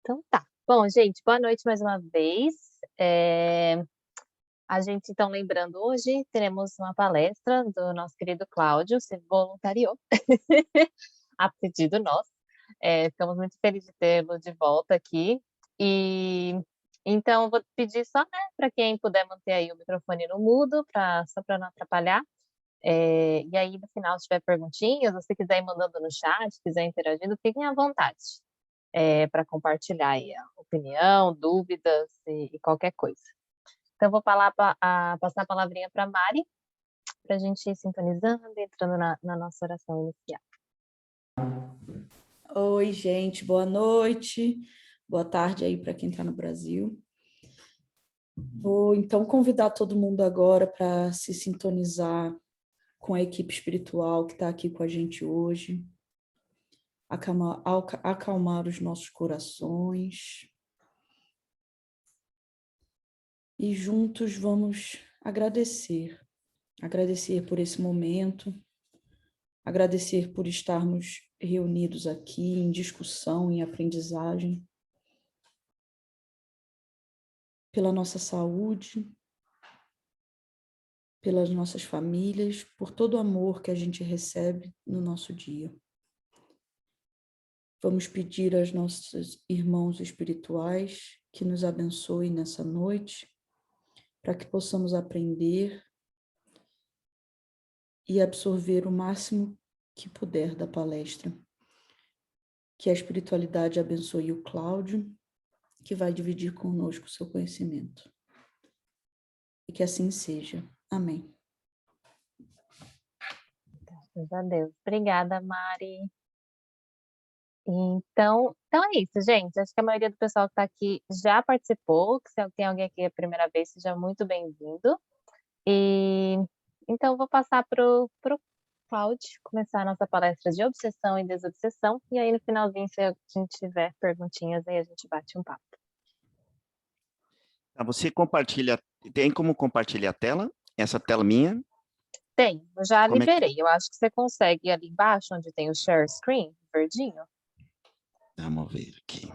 Então tá. Bom, gente, boa noite mais uma vez. A gente, então, lembrando, hoje teremos uma palestra do nosso querido Cláudio, se voluntariou, a pedido nosso. Ficamos muito felizes de tê-lo de volta aqui. E então, eu vou pedir só, né, para quem puder manter aí o microfone no mudo, só para não atrapalhar. E aí, no final, se tiver perguntinhas, ou se quiser ir mandando no chat, se quiser interagindo, fiquem à vontade para compartilhar aí a opinião, dúvidas e qualquer coisa. Então, eu vou passar a palavrinha para a Mari, para a gente ir sintonizando, entrando na nossa oração inicial. Oi, gente, boa noite, boa tarde aí para quem está no Brasil. Vou então convidar todo mundo agora para se sintonizar com a equipe espiritual que está aqui com a gente hoje, acalmar os nossos corações e juntos vamos agradecer por esse momento, agradecer por estarmos reunidos aqui em discussão, em aprendizagem, pela nossa saúde, pelas nossas famílias, por todo o amor que a gente recebe no nosso dia. Vamos pedir aos nossos irmãos espirituais que nos abençoem nessa noite, para que possamos aprender e absorver o máximo que puder da palestra. Que a espiritualidade abençoe o Cláudio, que vai dividir conosco o seu conhecimento. E que assim seja. Amém. Graças a Deus. Obrigada, Mari. Então é isso, gente. Acho que a maioria do pessoal que está aqui já participou, que se tem alguém aqui a primeira vez, seja muito bem-vindo. E então vou passar para o Cláudio começar a nossa palestra de obsessão e desobsessão, e aí no finalzinho, se a gente tiver perguntinhas, aí a gente bate um papo. Você compartilha, tem como compartilhar a tela? Essa tela minha? Tem, eu já Como é que- liberei. Eu acho que você consegue ali embaixo, onde tem o share screen, verdinho, Vamos ver aqui.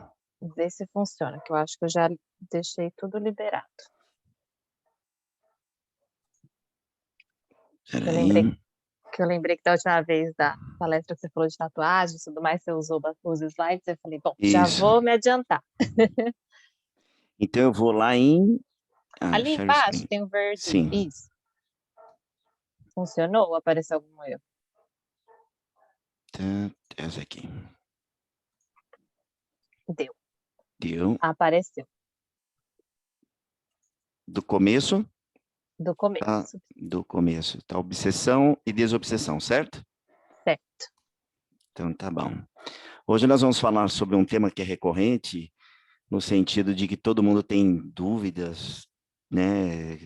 ver se funciona, que eu acho que eu já deixei tudo liberado. Peraí. Eu lembrei que da última vez da palestra que você falou de tatuagem e tudo mais, você usou os slides, eu falei, bom, já Isso. vou me adiantar. Então eu vou lá em... Ali share embaixo screen. tem o verdinho, Sim. isso. Funcionou ou apareceu algum erro? Essa aqui. Deu. Deu. Apareceu. Do começo? Do começo. Tá, do começo. Tá, obsessão e desobsessão, certo? Certo. Então tá bom. Hoje nós vamos falar sobre um tema que é recorrente, no sentido de que todo mundo tem dúvidas, né?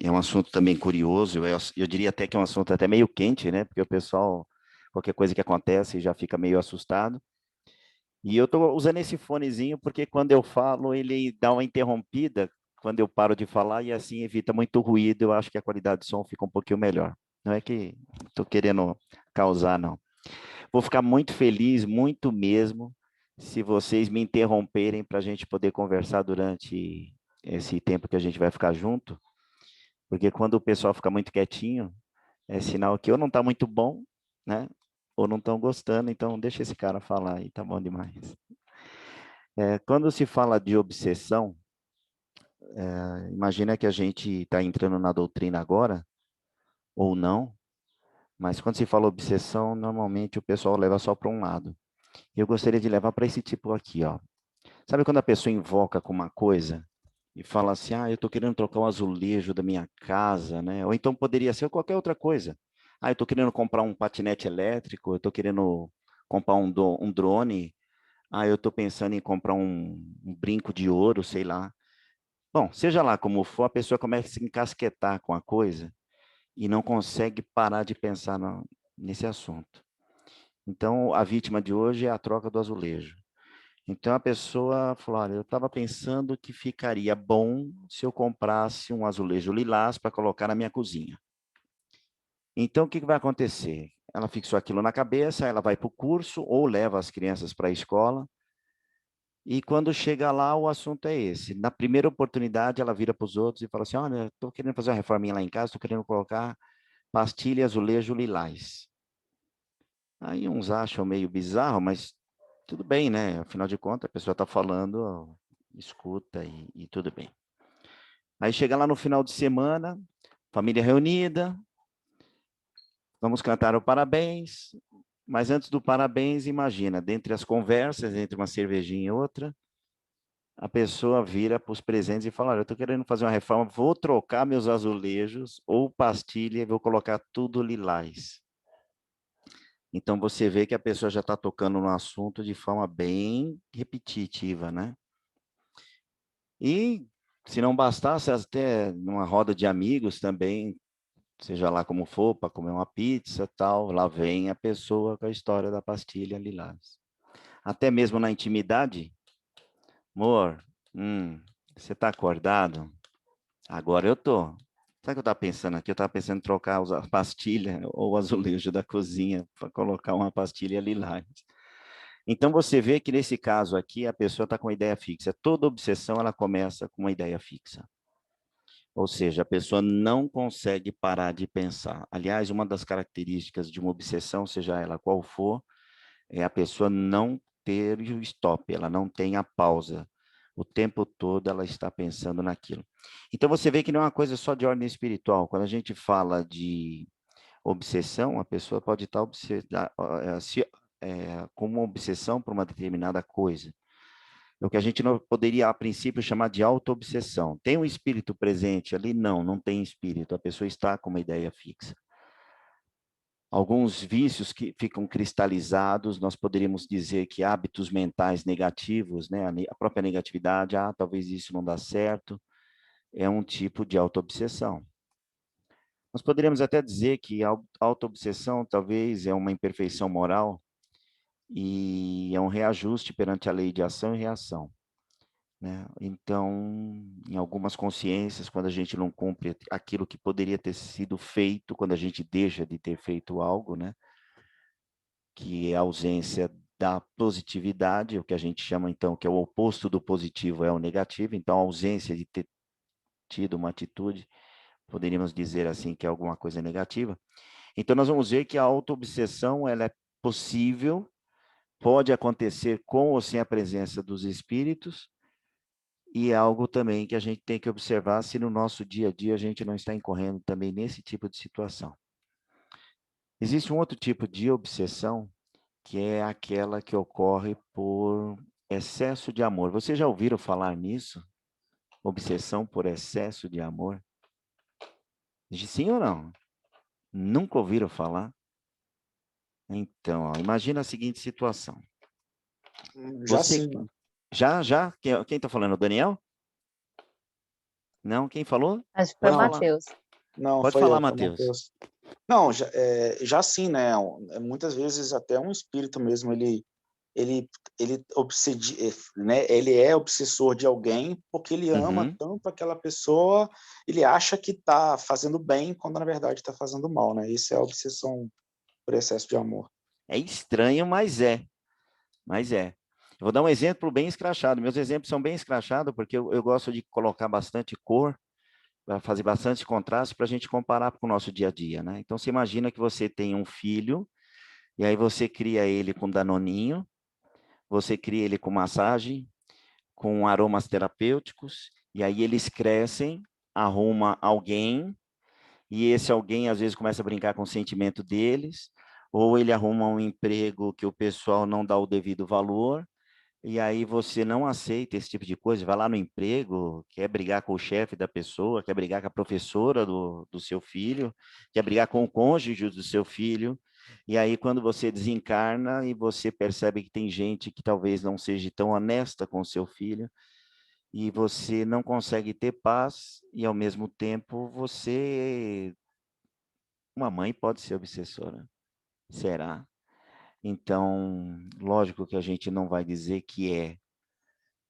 É um assunto também curioso, eu diria até que é um assunto até meio quente, né? Porque o pessoal, qualquer coisa que acontece, já fica meio assustado. E eu estou usando esse fonezinho porque quando eu falo, ele dá uma interrompida quando eu paro de falar e assim evita muito ruído. Eu acho que a qualidade do som fica um pouquinho melhor. Não é que estou querendo causar, não. Vou ficar muito feliz, muito mesmo, se vocês me interromperem para a gente poder conversar durante esse tempo que a gente vai ficar junto, porque quando o pessoal fica muito quietinho, é sinal que ou não está muito bom, né? Ou não estão gostando, então deixa esse cara falar aí, tá bom demais. Quando se fala de obsessão, imagina que a gente está entrando na doutrina agora, ou não, mas quando se fala obsessão, normalmente o pessoal leva só para um lado. Eu gostaria de levar para esse tipo aqui, ó. Sabe quando a pessoa invoca com uma coisa e fala assim, eu estou querendo trocar o azulejo da minha casa, né? Ou então poderia ser qualquer outra coisa. Eu estou querendo comprar um patinete elétrico, eu estou querendo comprar um drone, eu estou pensando em comprar um brinco de ouro, sei lá. Bom, seja lá como for, a pessoa começa a se encasquetar com a coisa e não consegue parar de pensar nesse assunto. Então, a vítima de hoje é a troca do azulejo. Então, a pessoa falou, olha, eu estava pensando que ficaria bom se eu comprasse um azulejo lilás para colocar na minha cozinha. Então, o que vai acontecer? Ela fixou aquilo na cabeça, ela vai para o curso ou leva as crianças para a escola. E quando chega lá, o assunto é esse. Na primeira oportunidade, ela vira para os outros e fala assim, olha, estou querendo fazer uma reforminha lá em casa, estou querendo colocar pastilha e azulejo lilás. Aí uns acham meio bizarro, mas tudo bem, né? Afinal de contas, a pessoa está falando, escuta e tudo bem. Aí chega lá no final de semana, família reunida, vamos cantar o parabéns, mas antes do parabéns, imagina, dentre as conversas, entre uma cervejinha e outra, a pessoa vira para os presentes e fala, olha, eu estou querendo fazer uma reforma, vou trocar meus azulejos ou pastilha e vou colocar tudo lilás. Então, você vê que a pessoa já está tocando no assunto de forma bem repetitiva, né? E, se não bastasse, até numa roda de amigos também, seja lá como for, para comer uma pizza tal, lá vem a pessoa com a história da pastilha lilás. Até mesmo na intimidade, amor, você está acordado? Agora eu tô. Sabe o que eu estava pensando aqui? Eu estava pensando em trocar a pastilha ou o azulejo da cozinha para colocar uma pastilha lilás. Então você vê que nesse caso aqui a pessoa está com uma ideia fixa. Toda obsessão ela começa com uma ideia fixa. Ou seja, a pessoa não consegue parar de pensar. Aliás, uma das características de uma obsessão, seja ela qual for, é a pessoa não ter o stop, ela não tem a pausa. O tempo todo ela está pensando naquilo. Então você vê que não é uma coisa só de ordem espiritual. Quando a gente fala de obsessão, a pessoa pode estar com uma obsessão por uma determinada coisa. É o que a gente não poderia, a princípio, chamar de auto-obsessão. Tem um espírito presente ali? Não, não tem espírito. A pessoa está com uma ideia fixa. Alguns vícios que ficam cristalizados, nós poderíamos dizer que hábitos mentais negativos, né? A própria negatividade, talvez isso não dá certo, é um tipo de auto-obsessão. Nós poderíamos até dizer que a auto-obsessão talvez é uma imperfeição moral e é um reajuste perante a lei de ação e reação, né? Então, em algumas consciências, quando a gente não cumpre aquilo que poderia ter sido feito, quando a gente deixa de ter feito algo, né? Que é a ausência da positividade, o que a gente chama então que é o oposto do positivo é o negativo, então a ausência de ter tido uma atitude, poderíamos dizer assim que é alguma coisa negativa. Então nós vamos ver que a autoobsessão ela é possível, pode acontecer com ou sem a presença dos espíritos, e é algo também que a gente tem que observar se no nosso dia a dia a gente não está incorrendo também nesse tipo de situação. Existe um outro tipo de obsessão que é aquela que ocorre por excesso de amor. Vocês já ouviram falar nisso? Obsessão por excesso de amor? Sim ou não? Nunca ouviram falar? Então, ó, imagina a seguinte situação. Já Você sim, mano. já? Quem está falando? O Daniel? Não? Quem falou? Acho que foi o Pode Não, falar. Matheus. não, Pode foi falar, eu, foi o Matheus. Matheus. Não, já sim, né? Muitas vezes até um espírito mesmo, ele, ele né? Ele é obsessor de alguém porque ele ama Uhum. tanto aquela pessoa, ele acha que está fazendo bem quando na verdade está fazendo mal, né? Isso é a obsessão por excesso de amor. É estranho, mas é. Mas é. Eu vou dar um exemplo bem escrachado. Meus exemplos são bem escrachados porque eu gosto de colocar bastante cor, para fazer bastante contraste para a gente comparar com o nosso dia a dia, né? Então, você imagina que você tem um filho, e aí você cria ele com danoninho, você cria ele com massagem, com aromas terapêuticos, e aí eles crescem, arruma alguém, e esse alguém às vezes começa a brincar com o sentimento deles, ou ele arruma um emprego que o pessoal não dá o devido valor, e aí você não aceita esse tipo de coisa, vai lá no emprego, quer brigar com o chefe da pessoa, quer brigar com a professora do seu filho, quer brigar com o cônjuge do seu filho, e aí quando você desencarna e você percebe que tem gente que talvez não seja tão honesta com o seu filho, e você não consegue ter paz, e ao mesmo tempo uma mãe pode ser obsessora, será? Então, lógico que a gente não vai dizer que é,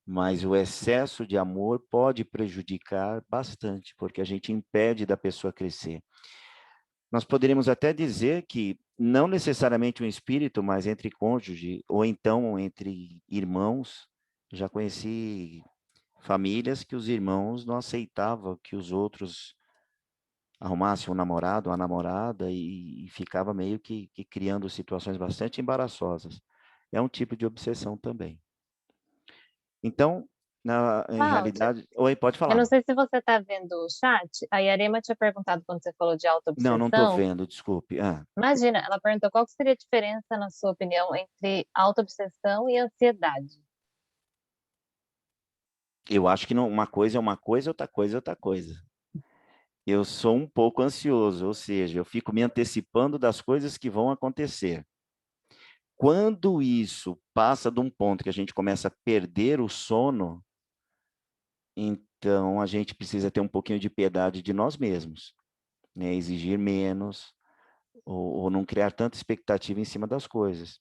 mas o excesso de amor pode prejudicar bastante, porque a gente impede da pessoa crescer. Nós poderíamos até dizer que não necessariamente um espírito, mas entre cônjuge, ou então entre irmãos, Já conheci famílias que os irmãos não aceitavam que os outros arrumassem um namorado, uma namorada, e ficava meio que criando situações bastante embaraçosas. É um tipo de obsessão também. Então, em Cláudio, realidade... Oi, pode eu não falar. sei se você está vendo o chat, a Yarema tinha perguntado quando você falou de Não estou autoobsessão. vendo, desculpe. Imagina, ela perguntou qual que seria a diferença, na sua opinião, entre autoobsessão e ansiedade. Eu acho que não, uma coisa é uma coisa, outra coisa é outra coisa. Eu sou um pouco ansioso, ou seja, eu fico me antecipando das coisas que vão acontecer. Quando isso passa de um ponto que a gente começa a perder o sono, então a gente precisa ter um pouquinho de piedade de nós mesmos, né? Exigir menos, ou não criar tanta expectativa em cima das coisas.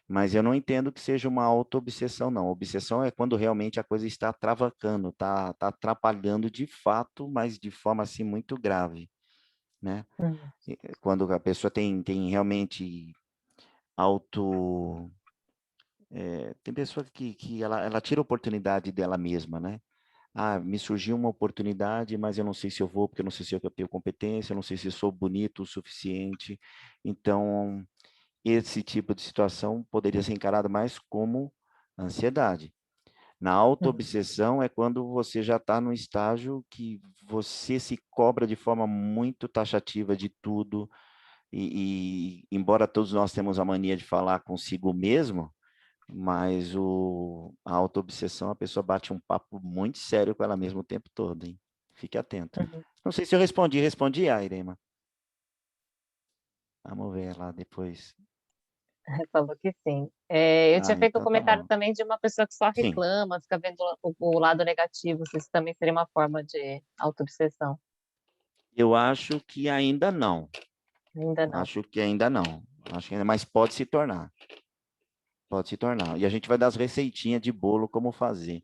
Mas eu não entendo que seja uma auto-obsessão, não. Obsessão é quando realmente a coisa está travacando, está atrapalhando de fato, mas de forma assim muito grave, né? Hum. Quando a pessoa tem realmente auto... tem pessoa que ela tira a oportunidade dela mesma, né? Me surgiu uma oportunidade, mas eu não sei se eu vou, porque eu não sei se eu tenho competência, eu não sei se eu sou bonito o suficiente. Então, esse tipo de situação poderia ser encarado mais como ansiedade. Na Uhum. autoobsessão é quando você já está no estágio que você se cobra de forma muito taxativa de tudo, embora todos nós temos a mania de falar consigo mesmo, mas a autoobsessão, a pessoa bate um papo muito sério com ela mesma o tempo todo, hein? Fique atento. Uhum. Não sei se eu respondi, Irema. Vamos ver lá depois. Falou que sim. Eu tinha feito um Então tá comentário bom. também de uma pessoa que só Sim, reclama, fica vendo o lado negativo, se isso também seria uma forma de autoobsessão. eu acho que ainda não. Ainda não. Acho que ainda não. Acho que ainda, mas pode se tornar. Pode se tornar. E a gente vai dar as receitinhas de bolo como fazer,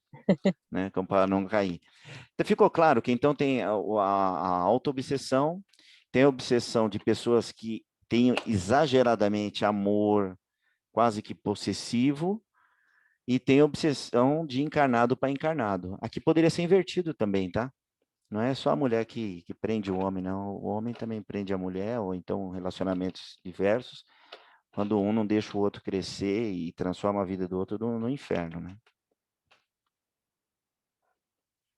né? Como para não cair. Então, ficou claro que então tem a autoobsessão, tem a obsessão de pessoas que têm exageradamente amor, quase que possessivo, e tem a obsessão de encarnado para encarnado. Aqui poderia ser invertido também, tá? Não é só a mulher que prende o homem, não. O homem também prende a mulher, ou então relacionamentos diversos, quando um não deixa o outro crescer e transforma a vida do outro no inferno, né?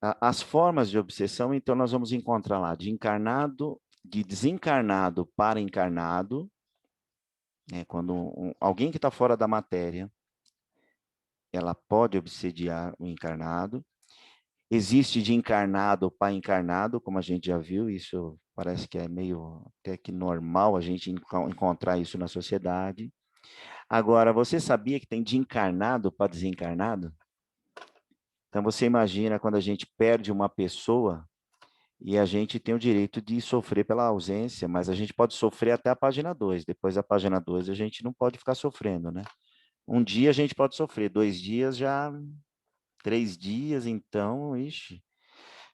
As formas de obsessão, então, nós vamos encontrar lá de encarnado, de desencarnado para encarnado, né? Quando alguém que está fora da matéria, ela pode obsediar o encarnado. Existe de encarnado para encarnado, como a gente já viu, isso parece que é meio até que normal a gente encontrar isso na sociedade. Agora, você sabia que tem de encarnado para desencarnado? Então, você imagina quando a gente perde uma pessoa e a gente tem o direito de sofrer pela ausência, mas a gente pode sofrer até a página 2. Depois da página 2, a gente não pode ficar sofrendo, né? Um dia a gente pode sofrer, 2 dias já, 3 dias, então, ixi.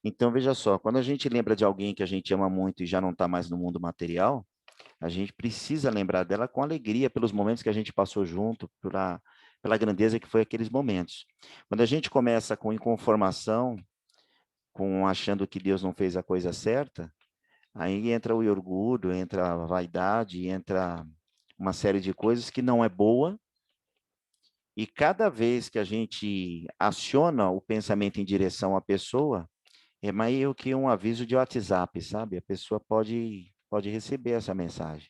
Então, veja só, quando a gente lembra de alguém que a gente ama muito e já não está mais no mundo material, a gente precisa lembrar dela com alegria pelos momentos que a gente passou junto, pela grandeza que foi aqueles momentos. Quando a gente começa com inconformação, com achando que Deus não fez a coisa certa, aí entra o orgulho, entra a vaidade, entra uma série de coisas que não é boa, e cada vez que a gente aciona o pensamento em direção à pessoa, é meio que um aviso de WhatsApp, sabe? A pessoa pode receber essa mensagem.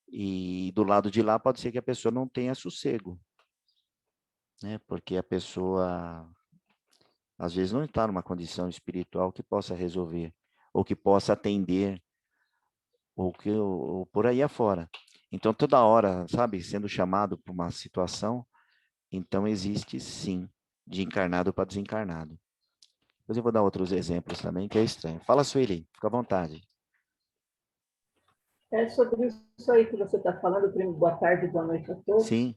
E do lado de lá pode ser que a pessoa não tenha sossego, né? Porque a pessoa, às vezes, não está numa condição espiritual que possa resolver, ou que possa atender, ou por aí afora. Então, toda hora, sabe, sendo chamado para uma situação, então existe sim, de encarnado para desencarnado. Depois eu vou dar outros exemplos também, que é estranho. Fala, Sueli, fica à vontade. É sobre isso aí que você está falando, primo. Boa tarde, boa noite a todos. Sim.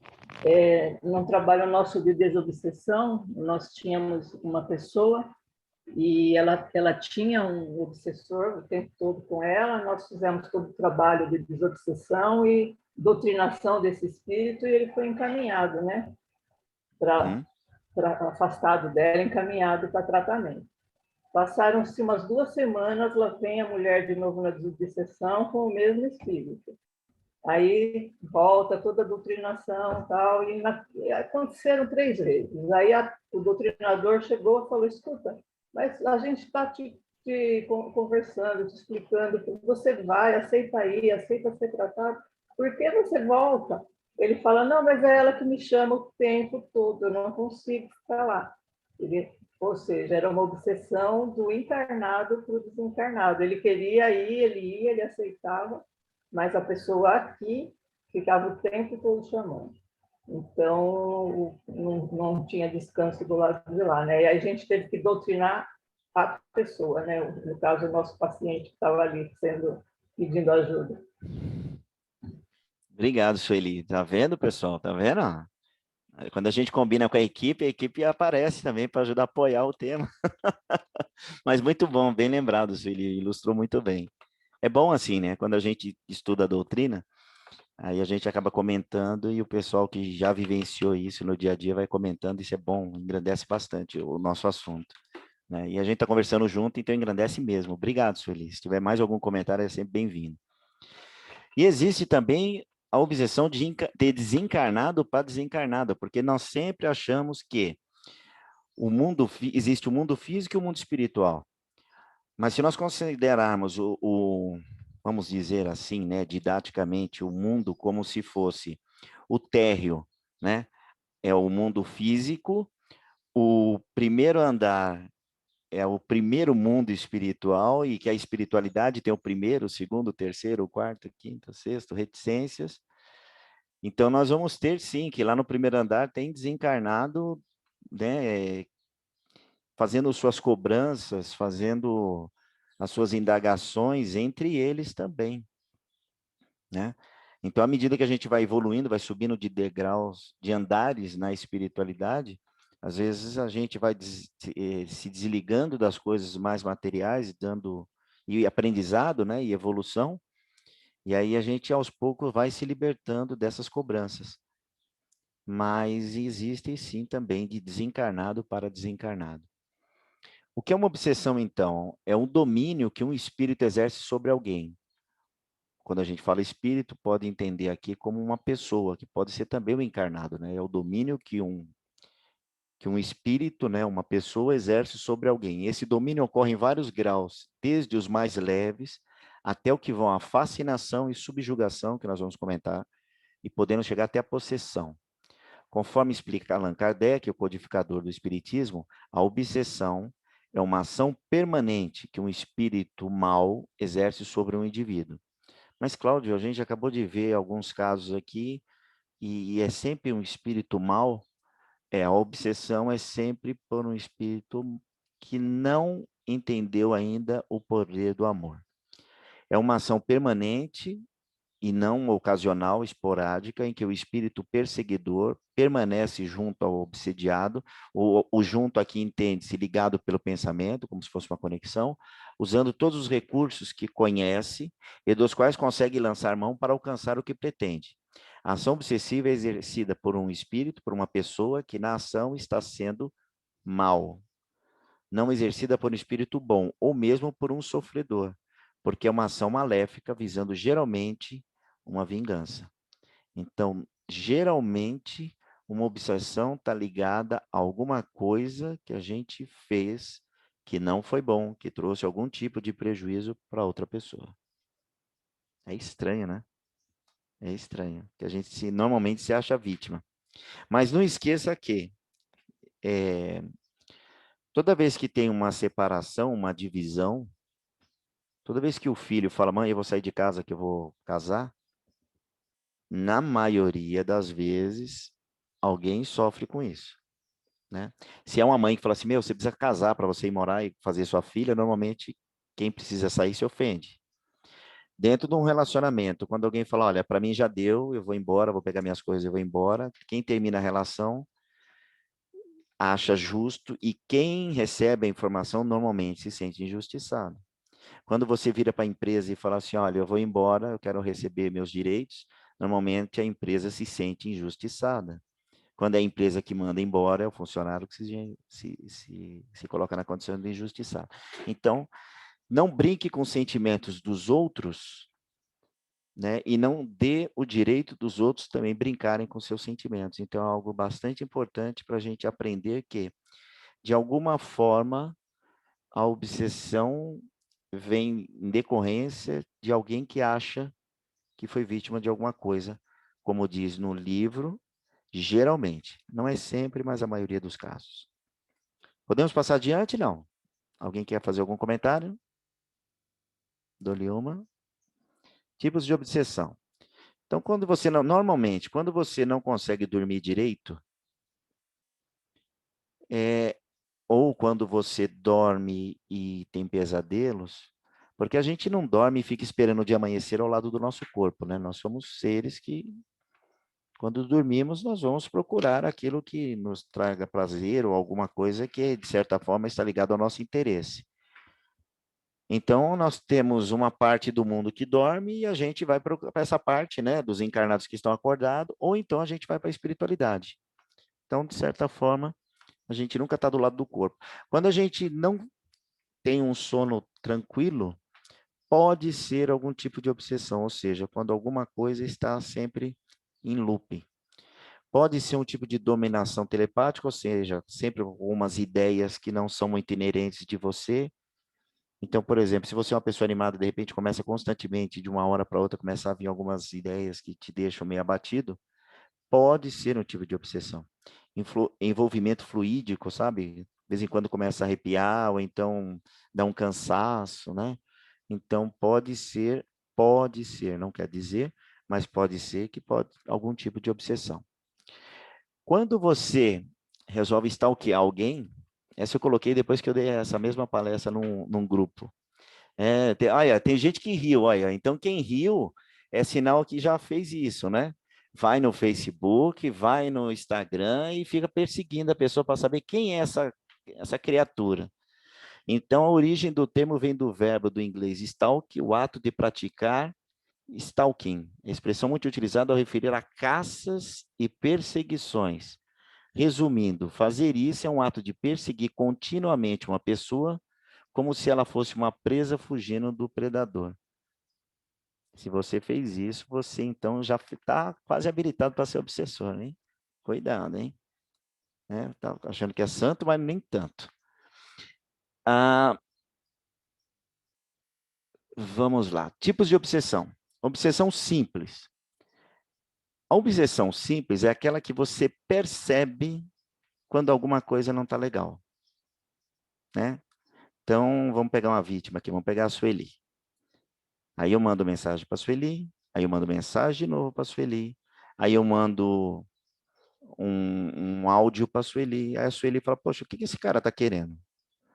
No trabalho nosso de desobsessão, nós tínhamos uma pessoa e ela tinha um obsessor o tempo todo com ela. Nós fizemos todo o trabalho de desobsessão e doutrinação desse espírito e ele foi encaminhado, né, para Uhum. afastado dela, encaminhado para tratamento. Passaram-se umas 2 semanas, lá vem a mulher de novo na desobsessão com o mesmo espírito. Aí volta toda a doutrinação tal, e aconteceram 3 vezes. Aí o doutrinador chegou e falou, escuta, mas a gente está te conversando, te explicando que você vai, aceita aí, aceita ser tratado, por que você volta? Ele fala, não, mas é ela que me chama o tempo todo, eu não consigo ficar lá. Ou seja, era uma obsessão do encarnado para o desencarnado. Ele queria ir, ele ia, ele aceitava, mas a pessoa aqui ficava o tempo todo chamando. Então, não tinha descanso do lado de lá, né? E aí a gente teve que doutrinar a pessoa, né? No caso, o nosso paciente que estava ali pedindo ajuda. Obrigado, Sueli. Tá vendo, pessoal? Tá vendo? Quando a gente combina com a equipe aparece também para ajudar a apoiar o tema. Mas muito bom, bem lembrado, Sueli, ilustrou muito bem. É bom assim, né? Quando a gente estuda a doutrina, aí a gente acaba comentando e o pessoal que já vivenciou isso no dia a dia vai comentando, isso é bom, engrandece bastante o nosso assunto, né? E a gente está conversando junto, então engrandece mesmo. Obrigado, Sueli. Se tiver mais algum comentário, é sempre bem-vindo. E existe também a obsessão de desencarnado para desencarnado, porque nós sempre achamos que existe o mundo físico e o mundo espiritual. Mas se nós considerarmos vamos dizer assim, né, didaticamente, o mundo como se fosse o térreo, né, é o mundo físico, o primeiro andar é o primeiro mundo espiritual e que a espiritualidade tem o primeiro, o segundo, o terceiro, o quarto, o quinto, o sexto, reticências. Então nós vamos ter sim que lá no primeiro andar tem desencarnado, né, fazendo suas cobranças, fazendo as suas indagações entre eles também, né? Então, à medida que a gente vai evoluindo, vai subindo de degraus, de andares na espiritualidade, às vezes a gente vai se desligando das coisas mais materiais, dando e aprendizado, né, e evolução, e aí a gente aos poucos vai se libertando dessas cobranças. Mas existem sim também de desencarnado para desencarnado. O que é uma obsessão, então? É um domínio que um espírito exerce sobre alguém. Quando a gente fala espírito, pode entender aqui como uma pessoa, que pode ser também o encarnado, né? É o domínio que um espírito, né, uma pessoa exerce sobre alguém. Esse domínio ocorre em vários graus, desde os mais leves até o que vão à fascinação e subjugação, que nós vamos comentar, e podendo chegar até a possessão. Conforme explica Allan Kardec, o codificador do Espiritismo, a obsessão é uma ação permanente que um espírito mau exerce sobre um indivíduo. Mas, Cláudio, a gente acabou de ver alguns casos aqui e é sempre um espírito mau. A obsessão é sempre por um espírito que não entendeu ainda o poder do amor. É uma ação permanente e não ocasional, esporádica, em que o espírito perseguidor permanece junto ao obsediado, o junto aqui entende-se ligado pelo pensamento, como se fosse uma conexão, usando todos os recursos que conhece e dos quais consegue lançar mão para alcançar o que pretende. A ação obsessiva é exercida por um espírito, por uma pessoa que na ação está sendo mal, não exercida por um espírito bom, ou mesmo por um sofredor, porque é uma ação maléfica visando geralmente uma vingança. Então, geralmente, uma obsessão está ligada a alguma coisa que a gente fez que não foi bom, que trouxe algum tipo de prejuízo para outra pessoa. É estranho, né? É estranho, que a gente normalmente se acha vítima. Mas não esqueça que toda vez que tem uma separação, uma divisão, toda vez que o filho fala, mãe, eu vou sair de casa que eu vou casar, na maioria das vezes, alguém sofre com isso, né? Se é uma mãe que fala assim, meu, você precisa casar para você ir morar e fazer sua filha, normalmente quem precisa sair se ofende. Dentro de um relacionamento, quando alguém fala, olha, para mim já deu, eu vou embora, vou pegar minhas coisas e vou embora, quem termina a relação acha justo e quem recebe a informação normalmente se sente injustiçado. Quando você vira para a empresa e fala assim, olha, eu vou embora, eu quero receber meus direitos, normalmente a empresa se sente injustiçada. Quando é a empresa que manda embora, é o funcionário que se coloca na condição de injustiçado. Então, não brinque com os sentimentos dos outros, né? E não dê o direito dos outros também brincarem com seus sentimentos. Então, é algo bastante importante para a gente aprender que, de alguma forma, a obsessão vem em decorrência de alguém que acha que foi vítima de alguma coisa, como diz no livro, geralmente. Não é sempre, mas a maioria dos casos. Podemos passar adiante, não? Alguém quer fazer algum comentário? Dou-lhe uma. Tipos de obsessão. Então, normalmente, quando você não consegue dormir direito, ou quando você dorme e tem pesadelos, porque a gente não dorme e fica esperando o dia amanhecer ao lado do nosso corpo, né? Nós somos seres que, quando dormimos, nós vamos procurar aquilo que nos traga prazer ou alguma coisa que, de certa forma, está ligado ao nosso interesse. Então, nós temos uma parte do mundo que dorme e a gente vai para essa parte, né, dos encarnados que estão acordados, ou então a gente vai para a espiritualidade. Então, de certa forma, a gente nunca está do lado do corpo. Quando a gente não tem um sono tranquilo, pode ser algum tipo de obsessão, ou seja, quando alguma coisa está sempre em looping. Pode ser um tipo de dominação telepática, ou seja, sempre algumas ideias que não são muito inerentes de você. Então, por exemplo, se você é uma pessoa animada, de repente começa constantemente, de uma hora para outra, começa a vir algumas ideias que te deixam meio abatido, pode ser um tipo de obsessão. Envolvimento fluídico, sabe? De vez em quando começa a arrepiar, ou então dá um cansaço, né? Então, pode ser, não quer dizer, mas pode ser que pode algum tipo de obsessão. Quando você resolve stalkear alguém, essa eu coloquei depois que eu dei essa mesma palestra num grupo. Tem gente que riu, olha, então quem riu é sinal que já fez isso, né? Vai no Facebook, vai no Instagram e fica perseguindo a pessoa para saber quem é essa criatura. Então, a origem do termo vem do verbo do inglês stalk, o ato de praticar stalking, expressão muito utilizada ao referir a caças e perseguições. Resumindo, fazer isso é um ato de perseguir continuamente uma pessoa como se ela fosse uma presa fugindo do predador. Se você fez isso, você então já está quase habilitado para ser obsessor, hein? Cuidado, hein? Tá achando que é santo, mas nem tanto. Vamos lá. Tipos de obsessão. Obsessão simples. A obsessão simples é aquela que você percebe quando alguma coisa não está legal, né? Então, vamos pegar uma vítima aqui, vamos pegar a Sueli. Aí eu mando mensagem para a Sueli, aí eu mando mensagem de novo para a Sueli, aí eu mando um áudio para a Sueli, aí a Sueli fala, poxa, o que esse cara está querendo?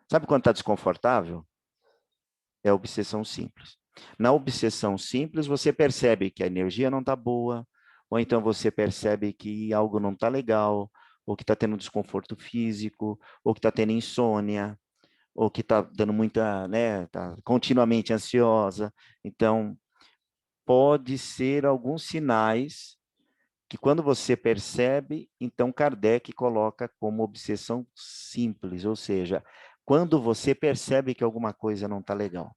Sabe quando está desconfortável? É obsessão simples. Na obsessão simples, você percebe que a energia não está boa, ou então você percebe que algo não está legal, ou que está tendo desconforto físico, ou que está tendo insônia, ou que está dando muita, né, está continuamente ansiosa. Então, pode ser alguns sinais que quando você percebe, então Kardec coloca como obsessão simples, ou seja, quando você percebe que alguma coisa não está legal,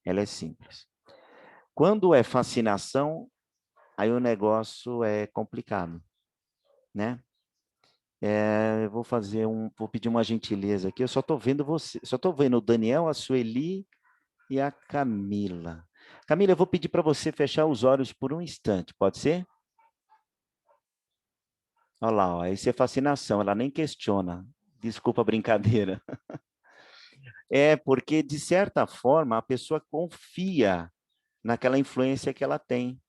ela é simples. Quando é fascinação, aí o negócio é complicado, né? Eu vou pedir uma gentileza aqui, eu só estou vendo você, só estou vendo o Daniel, a Sueli e a Camila. Camila, eu vou pedir para você fechar os olhos por um instante, pode ser? Olha lá, ó, isso é fascinação, ela nem questiona. Desculpa a brincadeira. É porque, de certa forma, a pessoa confia naquela influência que ela tem.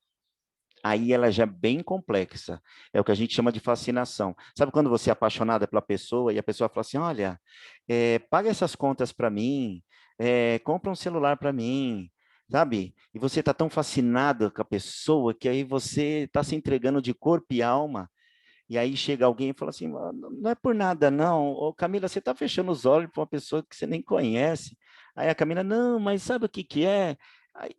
Aí ela já é bem complexa. É o que a gente chama de fascinação. Sabe quando você é apaixonada pela pessoa e a pessoa fala assim, olha, paga essas contas para mim, compra um celular para mim, sabe? E você está tão fascinado com a pessoa que aí você está se entregando de corpo e alma. E aí chega alguém e fala assim, não é por nada não, ô Camila, você está fechando os olhos para uma pessoa que você nem conhece. Aí a Camila, não, mas sabe o que que é?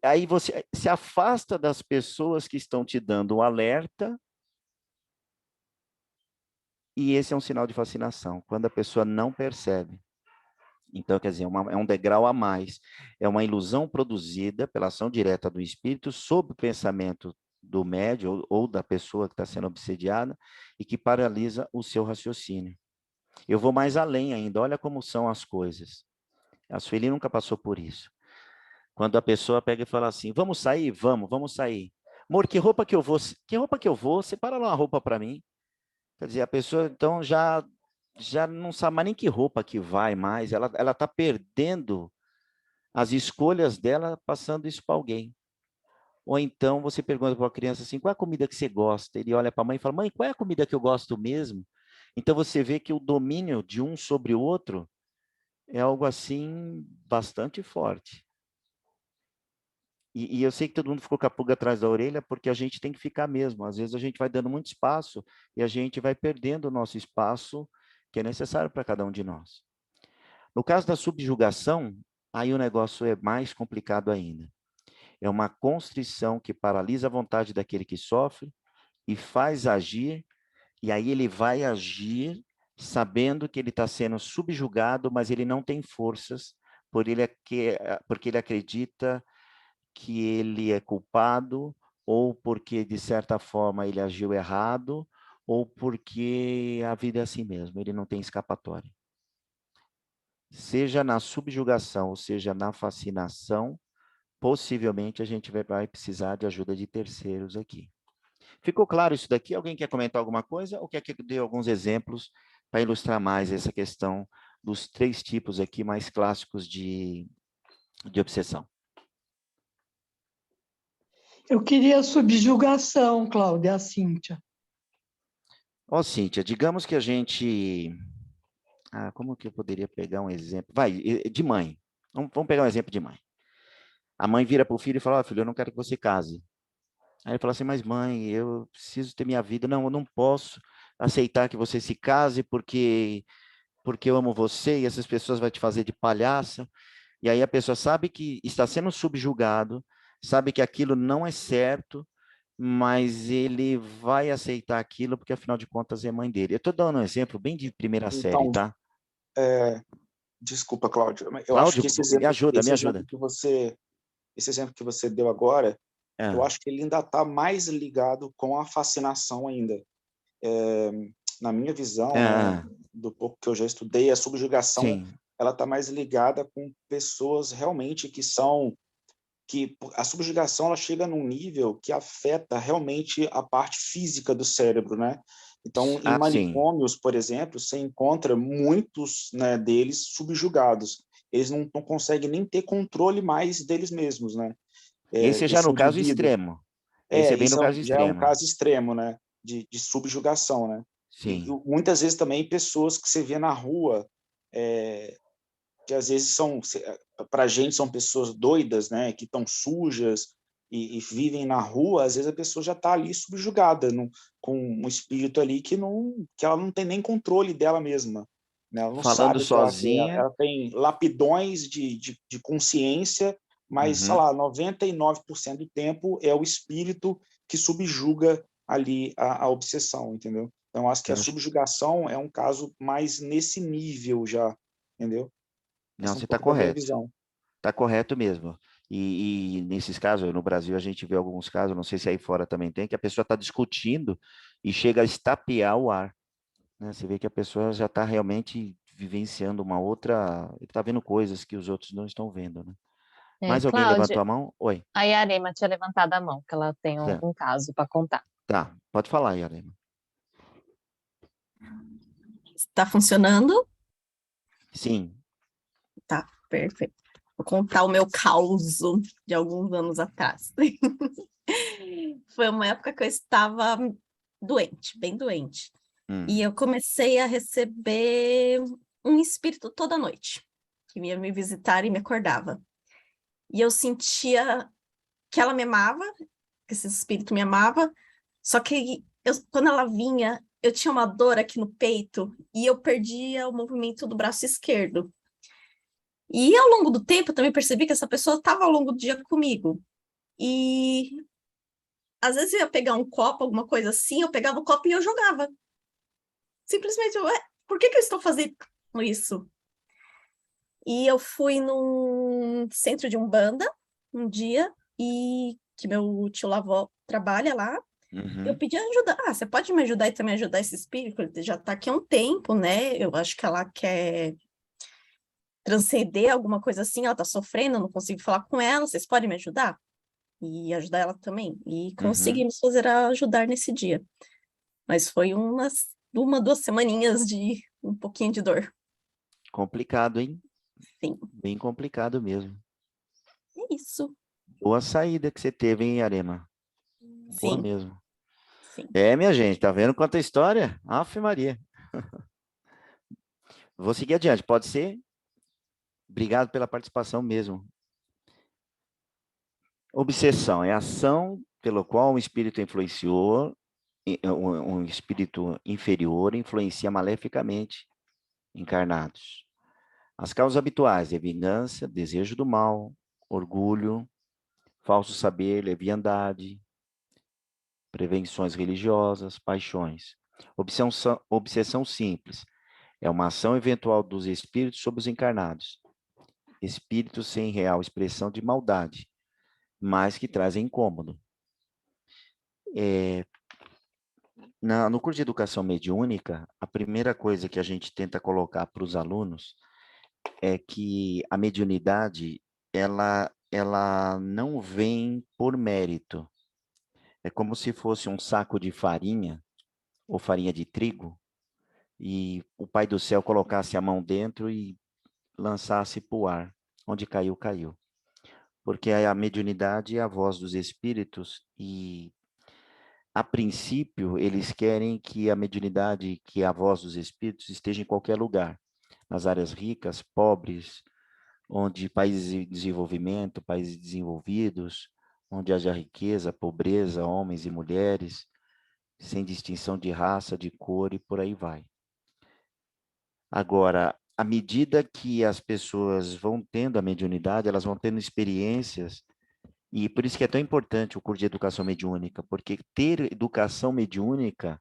Aí você se afasta das pessoas que estão te dando o alerta E esse é um sinal de fascinação, quando a pessoa não percebe. Então, quer dizer, é um degrau a mais. É uma ilusão produzida pela ação direta do espírito sob o pensamento do médium ou da pessoa que está sendo obsediada e que paralisa o seu raciocínio. Eu vou mais além ainda, olha como são as coisas. A Sueli nunca passou por isso. Quando a pessoa pega e fala assim, vamos sair? Vamos sair. Amor, que roupa que eu vou? Que roupa que eu vou? Separa lá uma roupa para mim. Quer dizer, a pessoa então já não sabe mais nem que roupa que vai mais, ela está perdendo as escolhas dela passando isso para alguém. Ou então você pergunta para a criança assim, qual é a comida que você gosta? Ele olha para a mãe e fala, mãe, qual é a comida que eu gosto mesmo? Então você vê que o domínio de um sobre o outro é algo assim bastante forte. E eu sei que todo mundo ficou com a pulga atrás da orelha, porque a gente tem que ficar mesmo. Às vezes a gente vai dando muito espaço e a gente vai perdendo o nosso espaço que é necessário para cada um de nós. No caso da subjugação, aí o negócio é mais complicado ainda. É uma constrição que paralisa a vontade daquele que sofre e faz agir, e aí ele vai agir sabendo que ele está sendo subjugado, mas ele não tem forças, porque ele acredita que ele é culpado, ou porque, de certa forma, ele agiu errado, ou porque a vida é assim mesmo, ele não tem escapatória. Seja na subjugação, ou seja na fascinação, possivelmente a gente vai precisar de ajuda de terceiros aqui. Ficou claro isso daqui? Alguém quer comentar alguma coisa? Ou quer que eu dê alguns exemplos para ilustrar mais essa questão dos 3 tipos aqui mais clássicos de obsessão? Eu queria subjugação, Cláudia, a Cíntia. Ó, Cíntia, digamos que a gente... como que eu poderia pegar um exemplo? Vai, de mãe. Vamos pegar um exemplo de mãe. A mãe vira para o filho e fala, filho, eu não quero que você case. Aí ele fala assim, mas mãe, eu preciso ter minha vida. Não, eu não posso aceitar que você se case porque eu amo você e essas pessoas vão te fazer de palhaça. E aí a pessoa sabe que está sendo subjugado, sabe que aquilo não é certo, mas ele vai aceitar aquilo porque, afinal de contas, é mãe dele. Eu estou dando um exemplo bem de primeira série, tá? Desculpa, Cláudio, mas eu acho Cláudio, que me ajuda, me ajuda. esse exemplo que você deu agora, É. eu acho que ele ainda está mais ligado com a fascinação ainda. Na minha visão, né, do pouco que eu já estudei, a subjugação, Sim. ela está mais ligada com pessoas realmente que a subjugação ela chega num nível que afeta realmente a parte física do cérebro, né? Então, em Sim. manicômios, por exemplo, você encontra muitos, né, deles subjugados. Eles não conseguem nem ter controle mais deles mesmos, né? Esse é já Esse no caso indivíduo. extremo. Esse é bem no caso Já é um extremo. caso extremo, né? De subjugação, né? Sim. E muitas vezes também pessoas que você vê na rua, que às vezes para a gente são pessoas doidas, né, que estão sujas e vivem na rua, às vezes a pessoa já está ali subjugada com um espírito ali que ela não tem nem controle dela mesma, né? Ela não Falando sabe o que ela quer, sozinha. ela tem lapidões de consciência, mas, sei lá, 99% do tempo é o espírito que subjuga ali a obsessão, entendeu? Então, acho que a subjugação é um caso mais nesse nível já, entendeu? Não, Um você está pouco da minha correto. visão. Está correto mesmo. E nesses casos, no Brasil, a gente vê alguns casos, não sei se aí fora também tem, que a pessoa está discutindo e chega a estapear o ar. Né? Você vê que a pessoa já está realmente vivenciando uma outra... Está vendo coisas que os outros não estão vendo. Né? Mais alguém Cláudia, levantou a mão? Oi. a Yarema tinha levantado a mão, que ela tem Certo. um caso para contar. Tá, pode falar, Yarema. Está funcionando? Sim. Tá, perfeito. Vou contar o meu caos de alguns anos atrás. Foi uma época que eu estava doente, bem doente. E eu comecei a receber um espírito toda noite, que ia me visitar e me acordava. E eu sentia que ela me amava, que esse espírito me amava, só que quando ela vinha, eu tinha uma dor aqui no peito e eu perdia o movimento do braço esquerdo. E ao longo do tempo, eu também percebi que essa pessoa estava ao longo do dia comigo. E às vezes eu ia pegar um copo, alguma coisa assim, eu pegava o copo e eu jogava. simplesmente, ué, por que eu estou fazendo isso? E eu fui num centro de Umbanda um dia, e que meu tio-avó trabalha lá. Eu Uhum, pedi ajuda. Ah, você pode me ajudar e também ajudar esse espírito? Ele já está aqui há um tempo, né? Eu acho que ela quer transcender alguma coisa assim, ela está sofrendo, eu não consigo falar com ela, vocês podem me ajudar? E ajudar ela também. E uhum. conseguimos fazer a ajudar nesse dia. Mas foi duas semaninhas de um pouquinho de dor. Complicado, hein? Sim, Bem complicado mesmo. é isso. Boa saída que você teve, hein, Arema? Boa Sim, mesmo. sim. É, minha gente, tá vendo quanta história? Ave Maria. Vou seguir adiante, pode ser? Obrigado pela participação mesmo. Obsessão é a ação pelo qual um espírito influenciou, um espírito inferior influencia maleficamente encarnados. As causas habituais é vingança, desejo do mal, orgulho, falso saber, leviandade, prevenções religiosas, paixões. Obsessão simples é uma ação eventual dos espíritos sobre os encarnados. Espíritos sem real expressão de maldade, mas que trazem incômodo. No curso de educação mediúnica, a primeira coisa que a gente tenta colocar para os alunos é que a mediunidade, ela não vem por mérito. É como se fosse um saco de farinha, ou farinha de trigo, e o Pai do Céu colocasse a mão dentro e lançasse para o ar. Onde caiu, caiu. Porque a mediunidade é a voz dos espíritos e, a princípio, eles querem que a mediunidade, que é a voz dos espíritos, esteja em qualquer lugar. Nas áreas ricas, pobres, onde países em desenvolvimento, países desenvolvidos, onde haja riqueza, pobreza, homens e mulheres, sem distinção de raça, de cor e por aí vai. Agora, à medida que as pessoas vão tendo a mediunidade, elas vão tendo experiências, e por isso que é tão importante o curso de educação mediúnica, porque ter educação mediúnica,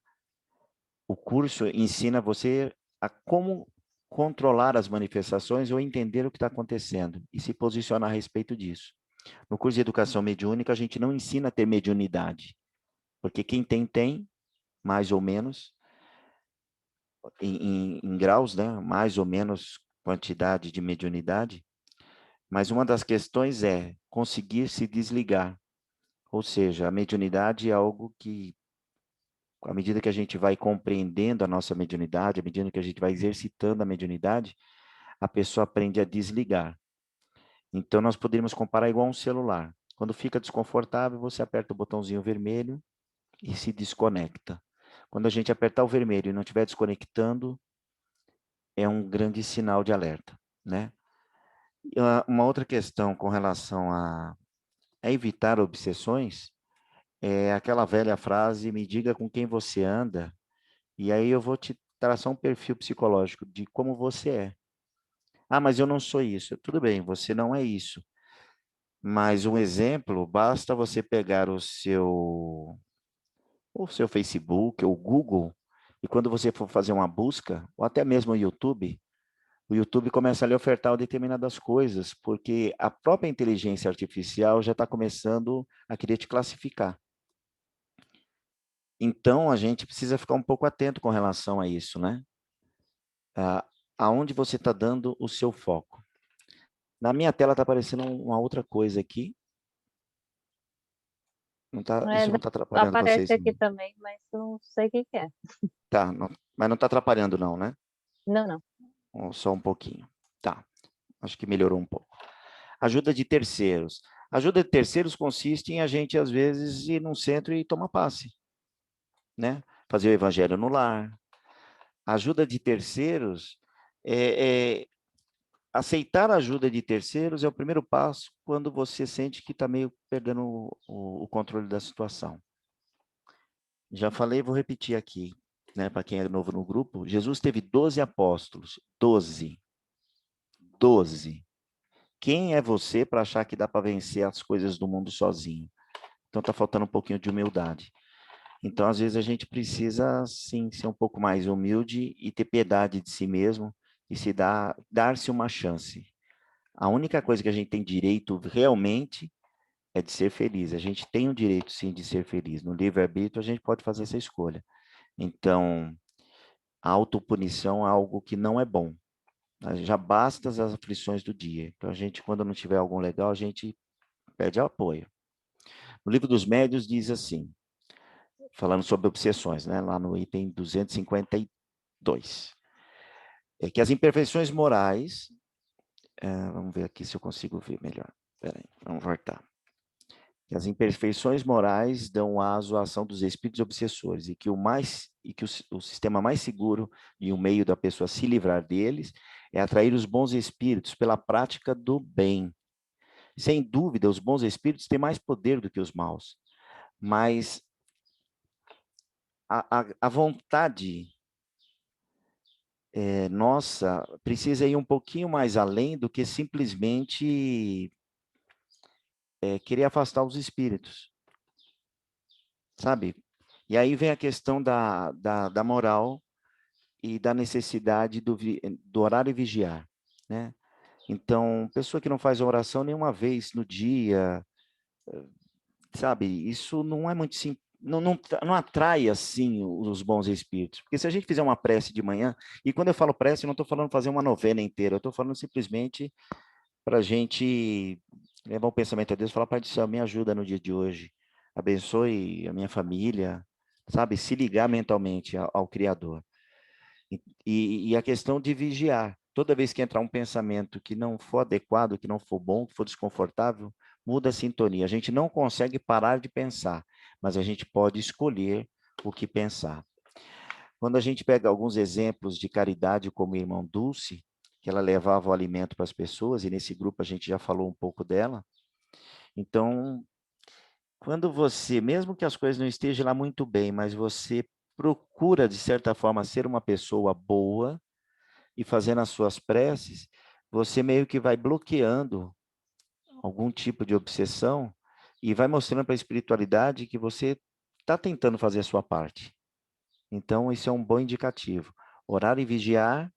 o curso ensina você a como controlar as manifestações ou entender o que está acontecendo e se posicionar a respeito disso. No curso de educação mediúnica, a gente não ensina a ter mediunidade, porque quem tem, tem, mais ou menos, em graus, né? Mais ou menos quantidade de mediunidade, mas uma das questões é conseguir se desligar, ou seja, a mediunidade é algo que, à medida que a gente vai compreendendo a nossa mediunidade, à medida que a gente vai exercitando a mediunidade, a pessoa aprende a desligar. Então, nós poderíamos comparar igual um celular. Quando fica desconfortável, você aperta o botãozinho vermelho e se desconecta. Quando a gente apertar o vermelho e não estiver desconectando, é um grande sinal de alerta, né? E uma outra questão com relação a evitar obsessões é aquela velha frase: me diga com quem você anda, e aí eu vou te traçar um perfil psicológico de como você é. Ah, mas eu não sou isso. Tudo bem, você não é isso. Mas um exemplo, basta você pegar o seu Facebook, ou Google, e quando você for fazer uma busca, ou até mesmo o YouTube começa a lhe ofertar determinadas coisas, porque a própria inteligência artificial já está começando a querer te classificar. Então, a gente precisa ficar um pouco atento com relação a isso, né? Aonde você está dando o seu foco. Na minha tela está aparecendo uma outra coisa aqui. Não tá, É, isso não está atrapalhando aparece vocês, aqui não. também, mas não sei o que que é. Tá, mas não está atrapalhando não, né? Não, não. Só um pouquinho. Tá, acho que melhorou um pouco. Ajuda de terceiros. Ajuda de terceiros consiste em a gente, às vezes, ir num centro e tomar passe, né? Fazer o evangelho no lar. Ajuda de terceiros aceitar a ajuda de terceiros é o primeiro passo quando você sente que está meio perdendo o controle da situação. Já falei, vou repetir aqui, né? Para quem é novo no grupo, Jesus teve 12 apóstolos. 12. 12. Quem é você para achar que dá para vencer as coisas do mundo sozinho? Então está faltando um pouquinho de humildade. Então, às vezes, a gente precisa, sim, ser um pouco mais humilde e ter piedade de si mesmo e dar-se uma chance. A única coisa que a gente tem direito realmente é de ser feliz. A gente tem o direito, sim, de ser feliz. No livre-arbítrio, a gente pode fazer essa escolha. Então, a autopunição é algo que não é bom. Já basta as aflições do dia. Então, a gente, quando não tiver algum legal, a gente pede apoio. No livro dos Médiuns diz assim, falando sobre obsessões, né? Lá no item 252, é que as imperfeições morais, vamos ver aqui se eu consigo ver melhor. Espera aí, vamos voltar. Que as imperfeições morais dão aso à ação dos espíritos obsessores e que o sistema mais seguro e o meio da pessoa se livrar deles é atrair os bons espíritos pela prática do bem. Sem dúvida, os bons espíritos têm mais poder do que os maus, mas a vontade nossa precisa ir um pouquinho mais além do que simplesmente querer afastar os espíritos, sabe? E aí vem a questão da moral e da necessidade do horário e vigiar, né? Então, pessoa que não faz oração nenhuma vez no dia, sabe? Isso não é muito simples. Não atrai assim os bons espíritos. Porque se a gente fizer uma prece de manhã, e quando eu falo prece, eu não estou falando fazer uma novena inteira, eu estou falando simplesmente para a gente levar o pensamento a Deus e falar, Pai do céu, me ajuda no dia de hoje, abençoe a minha família, sabe? Se ligar mentalmente ao Criador. E a questão de vigiar. Toda vez que entrar um pensamento que não for adequado, que não for bom, que for desconfortável, muda a sintonia. A gente não consegue parar de pensar, mas a gente pode escolher o que pensar. Quando a gente pega alguns exemplos de caridade, como a irmã Dulce, que ela levava o alimento para as pessoas, e nesse grupo a gente já falou um pouco dela. Então, quando você, mesmo que as coisas não estejam lá muito bem, mas você procura, de certa forma, ser uma pessoa boa e fazendo as suas preces, você meio que vai bloqueando algum tipo de obsessão e vai mostrando para a espiritualidade que você está tentando fazer a sua parte. Então, isso é um bom indicativo. Orar e vigiar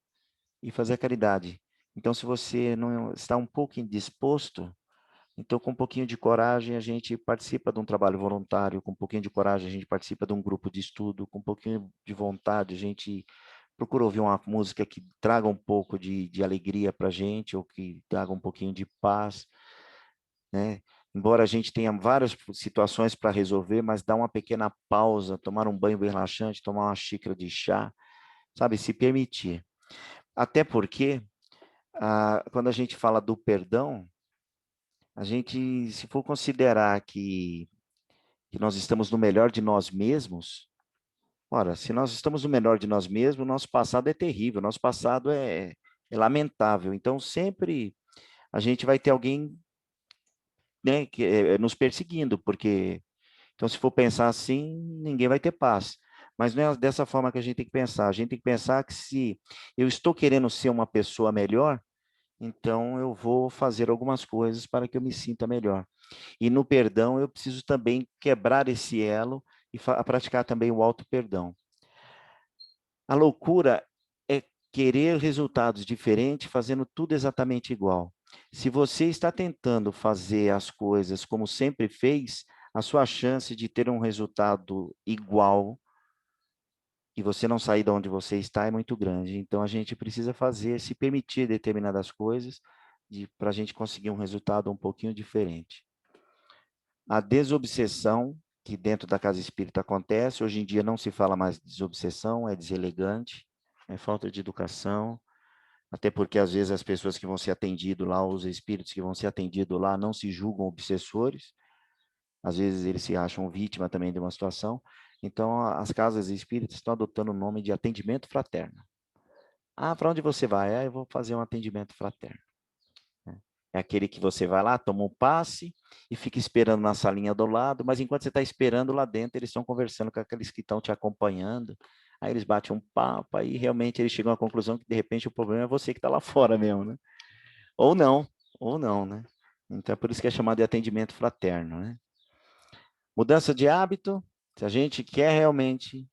e fazer a caridade. Então, se você não está um pouco indisposto, então, com um pouquinho de coragem, a gente participa de um trabalho voluntário, com um pouquinho de coragem, a gente participa de um grupo de estudo, com um pouquinho de vontade, a gente procura ouvir uma música que traga um pouco de alegria para a gente, ou que traga um pouquinho de paz, né? Embora a gente tenha várias situações para resolver, mas dá uma pequena pausa, tomar um banho bem relaxante, tomar uma xícara de chá, sabe? Se permitir. Até porque, quando a gente fala do perdão, a gente, se for considerar que nós estamos no melhor de nós mesmos, ora, se nós estamos no melhor de nós mesmos, nosso passado é terrível, nosso passado é lamentável. Então, sempre a gente vai ter alguém, né, que nos perseguindo, porque, então, se for pensar assim, ninguém vai ter paz. Mas não é dessa forma que a gente tem que pensar. A gente tem que pensar que se eu estou querendo ser uma pessoa melhor, então eu vou fazer algumas coisas para que eu me sinta melhor. E no perdão eu preciso também quebrar esse elo e praticar também o auto-perdão. A loucura é querer resultados diferentes fazendo tudo exatamente igual. Se você está tentando fazer as coisas como sempre fez, a sua chance de ter um resultado igual e você não sair de onde você está é muito grande. Então a gente precisa fazer, se permitir determinadas coisas para a gente conseguir um resultado um pouquinho diferente. A desobsessão, que dentro da casa espírita acontece, hoje em dia não se fala mais de desobsessão, é deselegante, é falta de educação, até porque às vezes as pessoas que vão ser atendidos lá, os espíritos que vão ser atendidos lá, não se julgam obsessores, às vezes eles se acham vítima também de uma situação. Então, as casas espíritas estão adotando o nome de atendimento fraterno. Ah, para onde você vai? Ah, eu vou fazer um atendimento fraterno. É aquele que você vai lá, toma um passe e fica esperando na salinha do lado, mas enquanto você está esperando lá dentro, eles estão conversando com aqueles que estão te acompanhando. Aí eles batem um papo, aí realmente eles chegam à conclusão que de repente o problema é você que está lá fora mesmo, né? Ou não, né? Então é por isso que é chamado de atendimento fraterno, né? Mudança de hábito, Se a gente quer realmente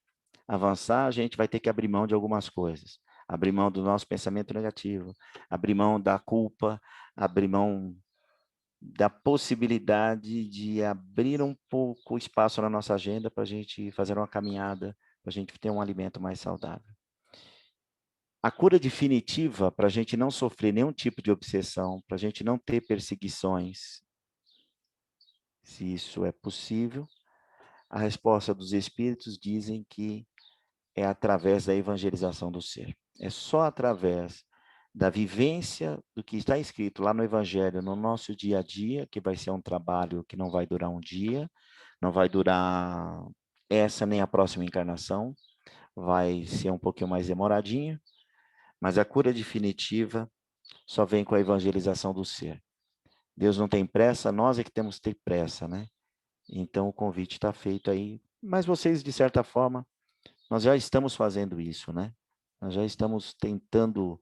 avançar, a gente vai ter que abrir mão de algumas coisas. Abrir mão do nosso pensamento negativo, abrir mão da culpa, abrir mão da possibilidade de abrir um pouco o espaço na nossa agenda para a gente fazer uma caminhada, para a gente ter um alimento mais saudável. A cura definitiva para a gente não sofrer nenhum tipo de obsessão, para a gente não ter perseguições, se isso é possível, a resposta dos espíritos dizem que é através da evangelização do ser. É só através da vivência do que está escrito lá no Evangelho, no nosso dia a dia, que vai ser um trabalho que não vai durar um dia, não vai durar essa nem a próxima encarnação, vai ser um pouquinho mais demoradinho, mas a cura definitiva só vem com a evangelização do ser. Deus não tem pressa, nós é que temos que ter pressa, né? Então o convite está feito aí, mas vocês, de certa forma, nós já estamos fazendo isso, né? Nós já estamos tentando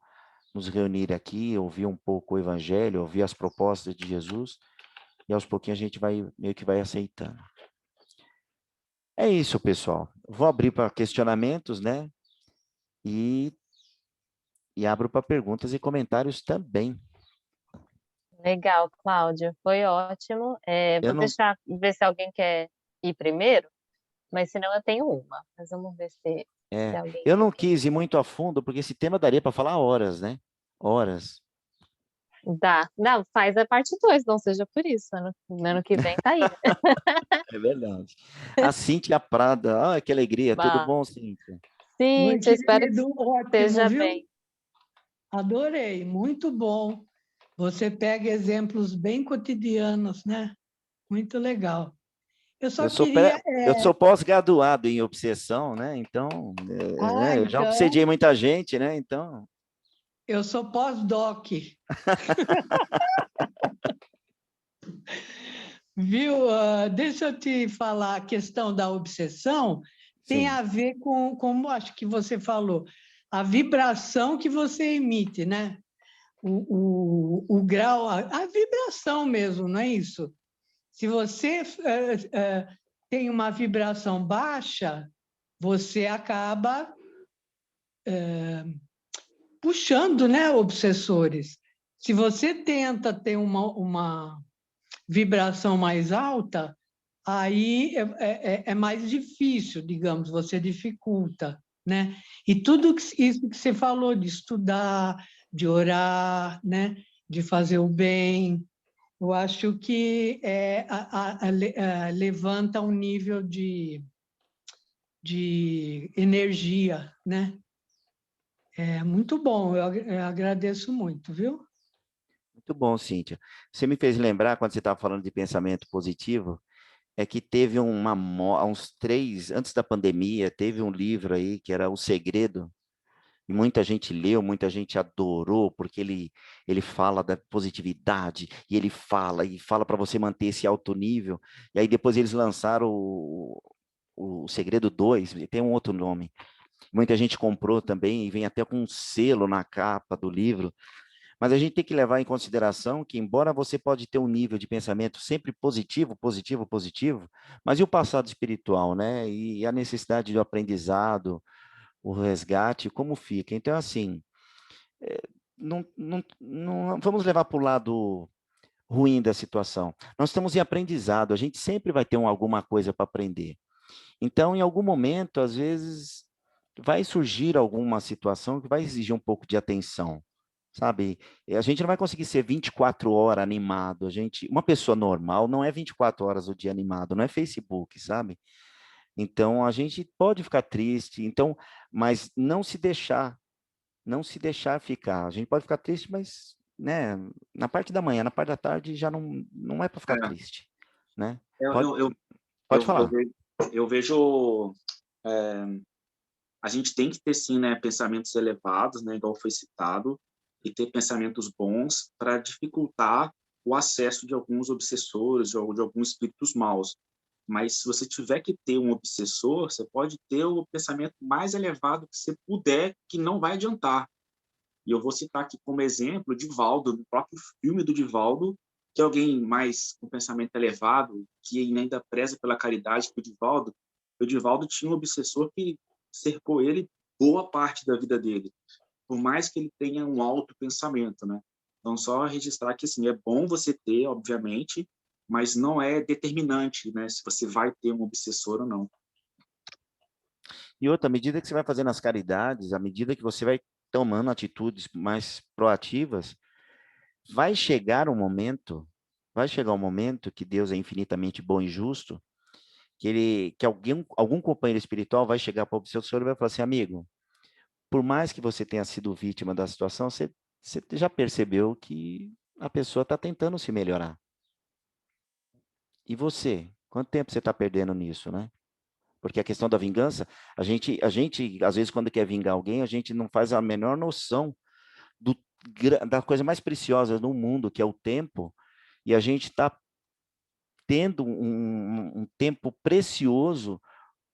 nos reunir aqui, ouvir um pouco o Evangelho, ouvir as propostas de Jesus, e aos pouquinhos a gente vai meio que vai aceitando. É isso, pessoal. Vou abrir para questionamentos, né? E abro para perguntas e comentários também. Legal, Cláudio, foi ótimo. Eu Vou não, deixar ver se alguém quer ir primeiro, mas senão eu tenho uma. Mas vamos ver se alguém eu quer. não quis ir muito a fundo, porque esse tema daria para falar horas, né? Horas. Dá. Não, faz a parte 2, não seja por isso. Ano que vem tá aí. É verdade. A Cíntia Prada, que alegria, tudo Bah. bom, Cíntia? Sim, Oi, eu espero que querido, ótimo, esteja viu? bem. Adorei, muito bom. Você pega exemplos bem cotidianos, né? Muito legal. Eu só queria. Eu sou pós-graduado em obsessão, né? Então, eu já Então, obsediei muita gente, né? Então, eu sou pós-doc, viu? Deixa eu te falar, a questão da obsessão tem sim. a ver com, como acho que você falou, a vibração que você emite, né? O grau, a vibração mesmo, não é isso? Se você tem uma vibração baixa, você acaba puxando, né, obsessores. Se você tenta ter uma vibração mais alta, aí é mais difícil, digamos, você dificulta, né? E tudo isso que você falou de estudar, de orar, né, de fazer o bem, eu acho que levanta um nível de energia, né? É muito bom, eu agradeço muito, viu? Muito bom, Cíntia. Você me fez lembrar, quando você estava falando de pensamento positivo, é que teve há uns 3, antes da pandemia, teve um livro aí que era O Segredo, e muita gente leu, muita gente adorou, porque ele fala da positividade, e ele fala para você manter esse alto nível, e aí depois eles lançaram o Segredo 2, tem um outro nome. Muita gente comprou também, e vem até com um selo na capa do livro, mas a gente tem que levar em consideração que, embora você pode ter um nível de pensamento sempre positivo, positivo, positivo, mas e o passado espiritual, né? E a necessidade do aprendizado, o resgate, como fica? Então, assim, não vamos levar para o lado ruim da situação. Nós estamos em aprendizado, a gente sempre vai ter alguma coisa para aprender. Então, em algum momento, às vezes, vai surgir alguma situação que vai exigir um pouco de atenção, sabe? A gente não vai conseguir ser 24 horas animado. Uma pessoa normal não é 24 horas o dia animado, não é Facebook, sabe? Então, a gente pode ficar triste, então, mas não se deixar ficar. A gente pode ficar triste, mas, né, na parte da manhã, na parte da tarde, já não é para ficar triste, né? Pode falar. Eu vejo a gente tem que ter, sim, né, pensamentos elevados, né, igual foi citado, e ter pensamentos bons para dificultar o acesso de alguns obsessores ou de alguns espíritos maus. Mas se você tiver que ter um obsessor, você pode ter o pensamento mais elevado que você puder, que não vai adiantar. E eu vou citar aqui como exemplo o Divaldo, no próprio filme do Divaldo, que é alguém mais com pensamento elevado, que ainda preza pela caridade, que o Divaldo, O Edivaldo tinha um obsessor que cercou ele boa parte da vida dele, por mais que ele tenha um alto pensamento, né? Então, só registrar que, assim, é bom você ter, obviamente, mas não é determinante, né? Se você vai ter um obsessor ou não. E outra, à medida que você vai fazendo as caridades, à medida que você vai tomando atitudes mais proativas, vai chegar um momento que Deus é infinitamente bom e justo, que algum companheiro espiritual vai chegar para o obsessor e vai falar assim, amigo, por mais que você tenha sido vítima da situação, você já percebeu que a pessoa está tentando se melhorar. E você? Quanto tempo você está perdendo nisso, né? Porque a questão da vingança, a gente, às vezes, quando quer vingar alguém, a gente não faz a menor noção da coisa mais preciosa do mundo, que é o tempo, e a gente está tendo um tempo precioso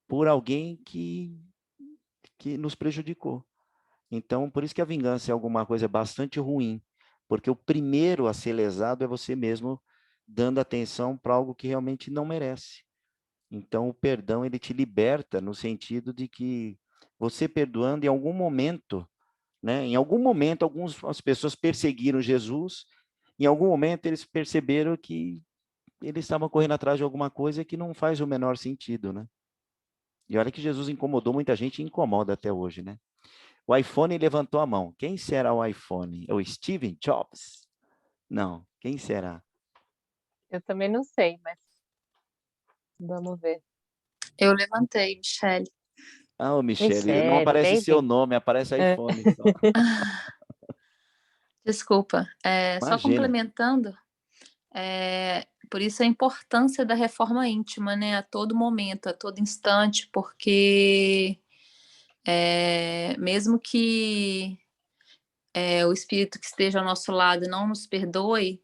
por alguém que nos prejudicou. Então, por isso que a vingança é alguma coisa bastante ruim, porque o primeiro a ser lesado é você mesmo dando atenção para algo que realmente não merece. Então, o perdão, ele te liberta no sentido de que você perdoando em algum momento, né? Em algum momento, as pessoas perseguiram Jesus, em algum momento eles perceberam que eles estavam correndo atrás de alguma coisa que não faz o menor sentido, né? E olha que Jesus incomodou muita gente e incomoda até hoje, né? O iPhone levantou a mão. Quem será o iPhone? É o Steve Jobs? Não. Quem será? Eu também não sei, mas vamos ver. Eu levantei, Michele. Ah, o Michele. Não Michele, aparece seu baby. nome, aparece iPhone só. Desculpa. Só Imagina. complementando, por isso a importância da reforma íntima, né? A todo momento, a todo instante, porque mesmo que o espírito que esteja ao nosso lado não nos perdoe,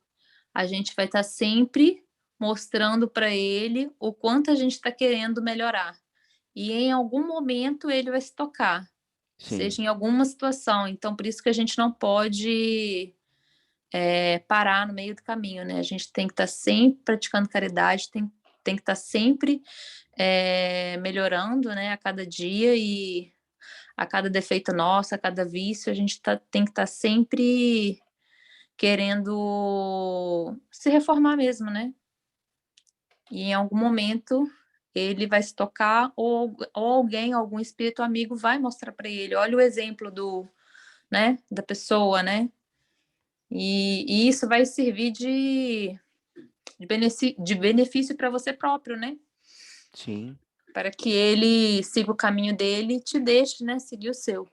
a gente vai estar sempre mostrando para ele o quanto a gente está querendo melhorar. E em algum momento ele vai se tocar, Sim. seja em alguma situação. Então, por isso que a gente não pode parar no meio do caminho, né? A gente tem que estar sempre praticando caridade, tem que estar sempre melhorando, né? A cada dia e a cada defeito nosso, a cada vício, a gente tem que estar sempre querendo se reformar mesmo, né? E em algum momento ele vai se tocar ou alguém, algum espírito amigo vai mostrar para ele, olha o exemplo da pessoa, né? E isso vai servir de benefício para você próprio, né? Sim. Para que ele siga o caminho dele e te deixe, né, seguir o seu.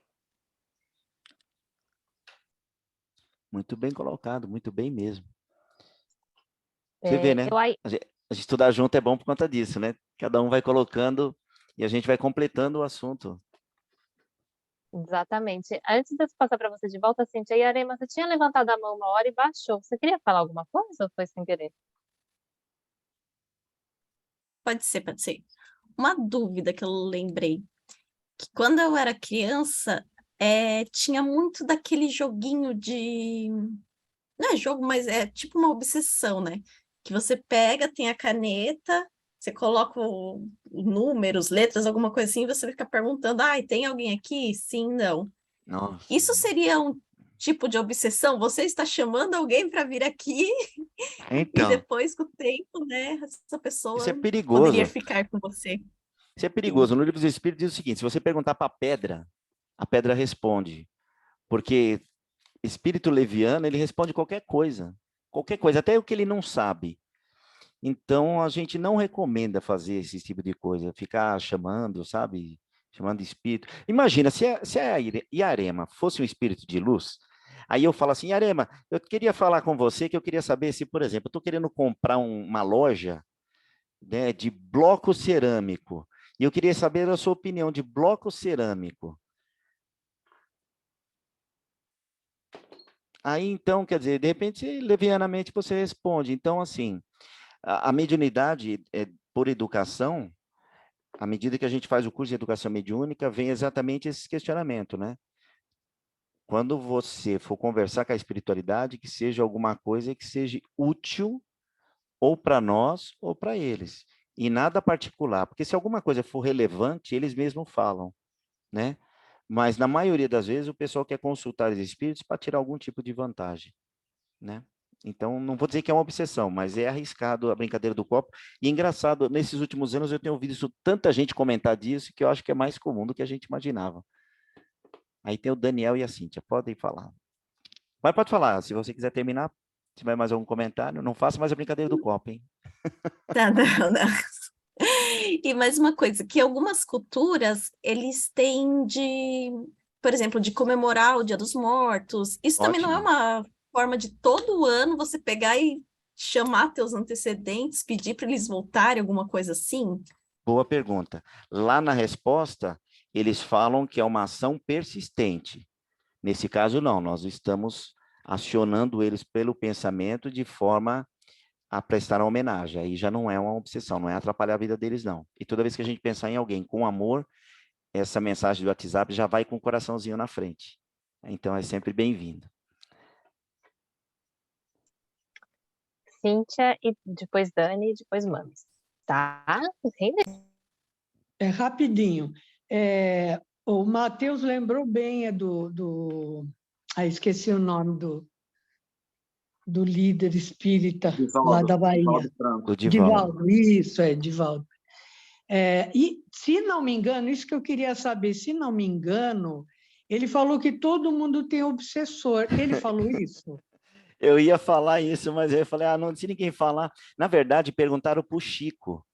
Muito bem colocado, muito bem mesmo. Você vê, né? Eu aí, A gente estudar junto é bom por conta disso, né? Cada um vai colocando e a gente vai completando o assunto. exatamente. Antes de eu passar para você de volta, Cintia e Arema, você tinha levantado a mão uma hora e baixou. Você queria falar alguma coisa ou foi sem querer? Pode ser, pode ser. Uma dúvida que eu lembrei, que quando eu era criança, tinha muito daquele joguinho de... Não é jogo, mas é tipo uma obsessão, né? Que você pega, tem a caneta, você coloca números, letras, alguma coisa assim, e você fica perguntando, tem alguém aqui? Sim, não. Nossa. Isso seria um tipo de obsessão? Você está chamando alguém para vir aqui e Então, depois, com o tempo, né, essa isso pessoa é poderia perigoso. ficar com você. Isso é perigoso. No Livro dos Espíritos diz o seguinte, se você perguntar para a pedra responde. Porque espírito leviano, ele responde qualquer coisa, até o que ele não sabe. Então, a gente não recomenda fazer esse tipo de coisa, ficar chamando, sabe? Chamando espírito. Imagina, se a Iarema fosse um espírito de luz, aí eu falo assim, Iarema, eu queria falar com você, que eu queria saber se, por exemplo, eu estou querendo comprar uma loja, né, de bloco cerâmico, e eu queria saber a sua opinião de bloco cerâmico. Aí, então, quer dizer, de repente, levianamente você responde. Então, assim, a mediunidade, por educação, à medida que a gente faz o curso de educação mediúnica, vem exatamente esse questionamento, né? Quando você for conversar com a espiritualidade, que seja alguma coisa que seja útil ou para nós ou para eles. e nada particular, porque se alguma coisa for relevante, eles mesmos falam, né? Mas na maioria das vezes o pessoal quer consultar os espíritos para tirar algum tipo de vantagem, né? Então, não vou dizer que é uma obsessão, mas é arriscado a brincadeira do copo. E engraçado, nesses últimos anos eu tenho ouvido isso, tanta gente comentar disso, que eu acho que é mais comum do que a gente imaginava. Aí tem o Daniel e a Cíntia, podem falar. Mas pode falar, se você quiser terminar, se tiver mais algum comentário, não faça mais a brincadeira do copo, hein? Tá, não, não. E mais uma coisa, que algumas culturas, eles têm de, por exemplo, de comemorar o Dia dos Mortos. Isso também não é Ótimo. uma forma de todo ano você pegar e chamar teus antecedentes, pedir para eles voltarem, alguma coisa assim? Boa pergunta. Lá na resposta, eles falam que é uma ação persistente. Nesse caso, não, nós estamos acionando eles pelo pensamento de forma a prestar uma homenagem. Aí já não é uma obsessão, não é atrapalhar a vida deles, não. E toda vez que a gente pensar em alguém com amor, essa mensagem do WhatsApp já vai com um coraçãozinho na frente. Então, é sempre bem-vindo. Cíntia, e depois Dani, e depois Mames. Tá? É rapidinho. O Matheus lembrou bem esqueci o nome do líder espírita lá da Bahia. Divaldo Franco. O Divaldo. Divaldo, isso, Divaldo. E, se não me engano, isso que eu queria saber, se não me engano, ele falou que todo mundo tem obsessor. Ele falou isso? Eu ia falar isso, mas eu falei, não, se ninguém falar. Na verdade, perguntaram para o Chico.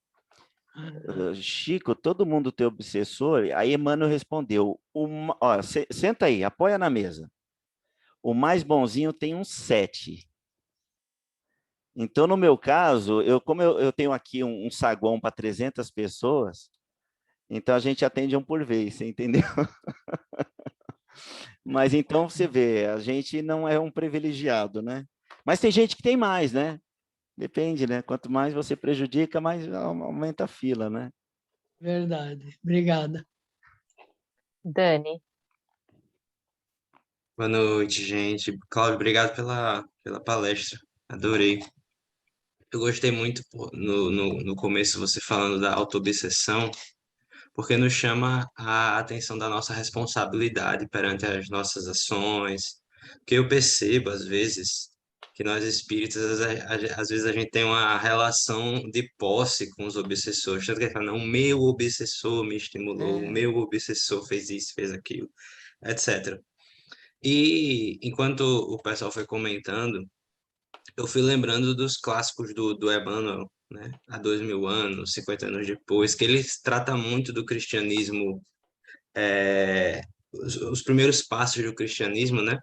Chico, todo mundo tem obsessor? Aí Emmanuel respondeu, senta aí, apoia na mesa. O mais bonzinho tem um 7. Então, no meu caso, como eu tenho aqui um saguão para 300 pessoas, então a gente atende um por vez, você entendeu? Mas então você vê, a gente não é um privilegiado, né? Mas tem gente que tem mais, né? Depende, né? Quanto mais você prejudica, mais aumenta a fila, né? Verdade. Obrigada. Dani. Boa noite, gente. Cláudio, obrigado pela palestra. Adorei. Eu gostei muito no começo você falando da autoobsessão, porque nos chama a atenção da nossa responsabilidade perante as nossas ações. Porque eu percebo, às vezes, que nós espíritas, às vezes a gente tem uma relação de posse com os obsessores. Tanto que ele fala, não, o meu obsessor me estimulou, o meu obsessor fez isso, fez aquilo, etc. E enquanto o pessoal foi comentando, eu fui lembrando dos clássicos do Emmanuel, né? Há 2000 anos, 50 anos depois, que ele trata muito do cristianismo, os primeiros passos do cristianismo, né?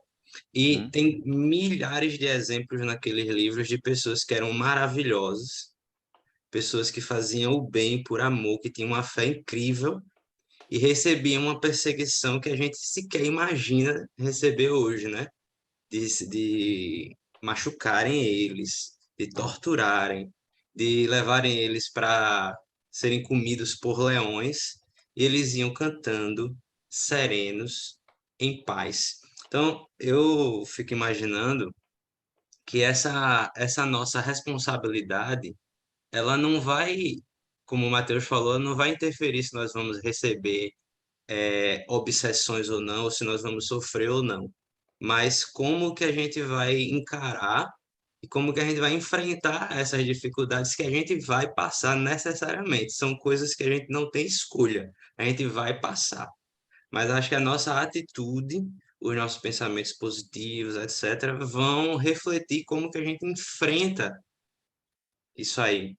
E tem milhares de exemplos naqueles livros de pessoas que eram maravilhosas, pessoas que faziam o bem por amor, que tinham uma fé incrível e recebiam uma perseguição que a gente sequer imagina receber hoje, né? De machucarem eles, de torturarem, de levarem eles para serem comidos por leões, e eles iam cantando serenos, em paz. Então, eu fico imaginando que essa nossa responsabilidade, ela não vai, como o Matheus falou, não vai interferir se nós vamos receber obsessões ou não, ou se nós vamos sofrer ou não, mas como que a gente vai encarar e como que a gente vai enfrentar essas dificuldades que a gente vai passar necessariamente. São coisas que a gente não tem escolha, a gente vai passar. Mas acho que a nossa atitude, os nossos pensamentos positivos, etc., vão refletir como que a gente enfrenta isso aí.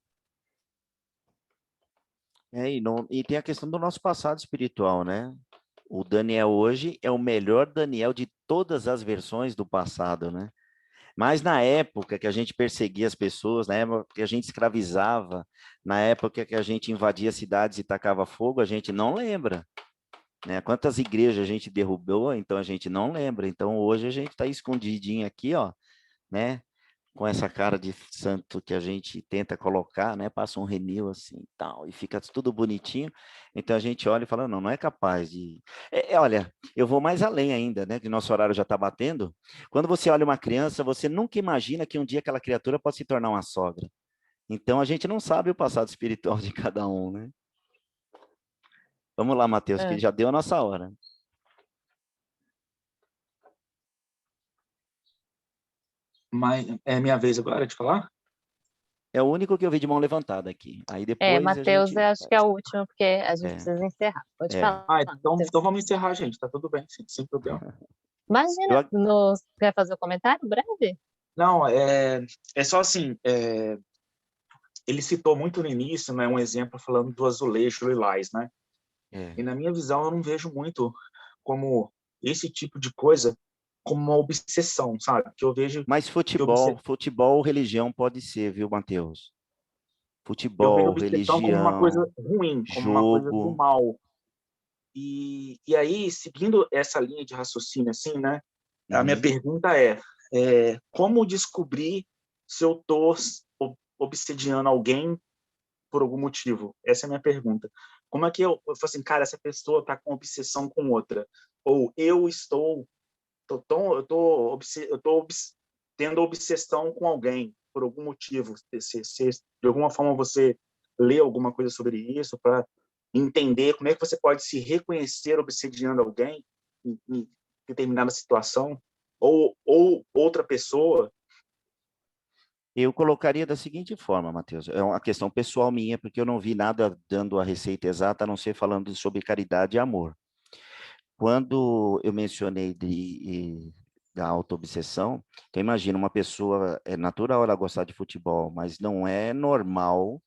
E tem a questão do nosso passado espiritual, né? O Daniel hoje é o melhor Daniel de todas as versões do passado, né? Mas na época que a gente perseguia as pessoas, na época que a gente escravizava, na época que a gente invadia cidades e tacava fogo, a gente não lembra, né? Quantas igrejas a gente derrubou, então a gente não lembra. Então hoje a gente está escondidinho aqui, ó, né? Com essa cara de santo que a gente tenta colocar, né? Passa um renil assim, tal, e fica tudo bonitinho. Então a gente olha e fala, não é capaz de... olha, eu vou mais além ainda, né? Que nosso horário já está batendo. Quando você olha uma criança, você nunca imagina que um dia aquela criatura pode se tornar uma sogra. Então, a gente não sabe o passado espiritual de cada um, né? Vamos lá, Matheus, que já deu a nossa hora. Mas é minha vez agora de falar? É o único que eu vi de mão levantada aqui. Aí depois a Matheus, gente... eu acho que é o último, porque a gente É, precisa encerrar. Pode é. falar. Então Matheus. vamos encerrar, gente. Tá tudo bem, sem problema. Imagina, quer fazer um comentário breve? Não, é só assim, ele citou muito no início, né, um exemplo falando do azulejo lilás, né? E na minha visão, eu não vejo muito como esse tipo de coisa como uma obsessão, sabe? Que eu vejo... Mas futebol, religião pode ser, viu, Matheus? Eu vejo Futebol, obsessão como uma coisa religião, ruim, como uma coisa do jogo. mal. E aí, seguindo essa linha de raciocínio, assim, né? A minha pergunta como descobrir se eu estou obsediando alguém por algum motivo? Essa é a minha pergunta. Como é que eu falo assim, cara, essa pessoa está com obsessão com outra? Ou eu estou tendo obsessão com alguém por algum motivo? Se de alguma forma você lê alguma coisa sobre isso para entender como é que você pode se reconhecer obsediando alguém em determinada situação ou outra pessoa? Eu colocaria da seguinte forma, Matheus, é uma questão pessoal minha, porque eu não vi nada dando a receita exata, a não ser falando sobre caridade e amor. Quando eu mencionei da autoobsessão, então imagina uma pessoa, é natural ela gostar de futebol, mas não é normal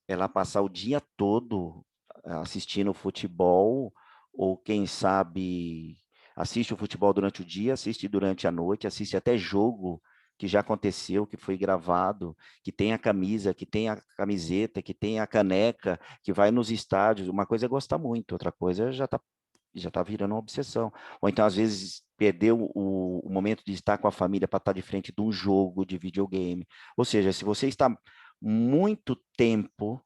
ela passar o dia todo assistindo futebol, ou quem sabe assiste o futebol durante o dia, assiste durante a noite, assiste até jogo que já aconteceu, que foi gravado, que tem a camisa, que tem a camiseta, que tem a caneca, que vai nos estádios. Uma coisa é gostar muito, outra coisa já tá virando uma obsessão. Ou então, às vezes, perdeu o momento de estar com a família para estar de frente de um jogo de videogame. Ou seja, se você está muito tempo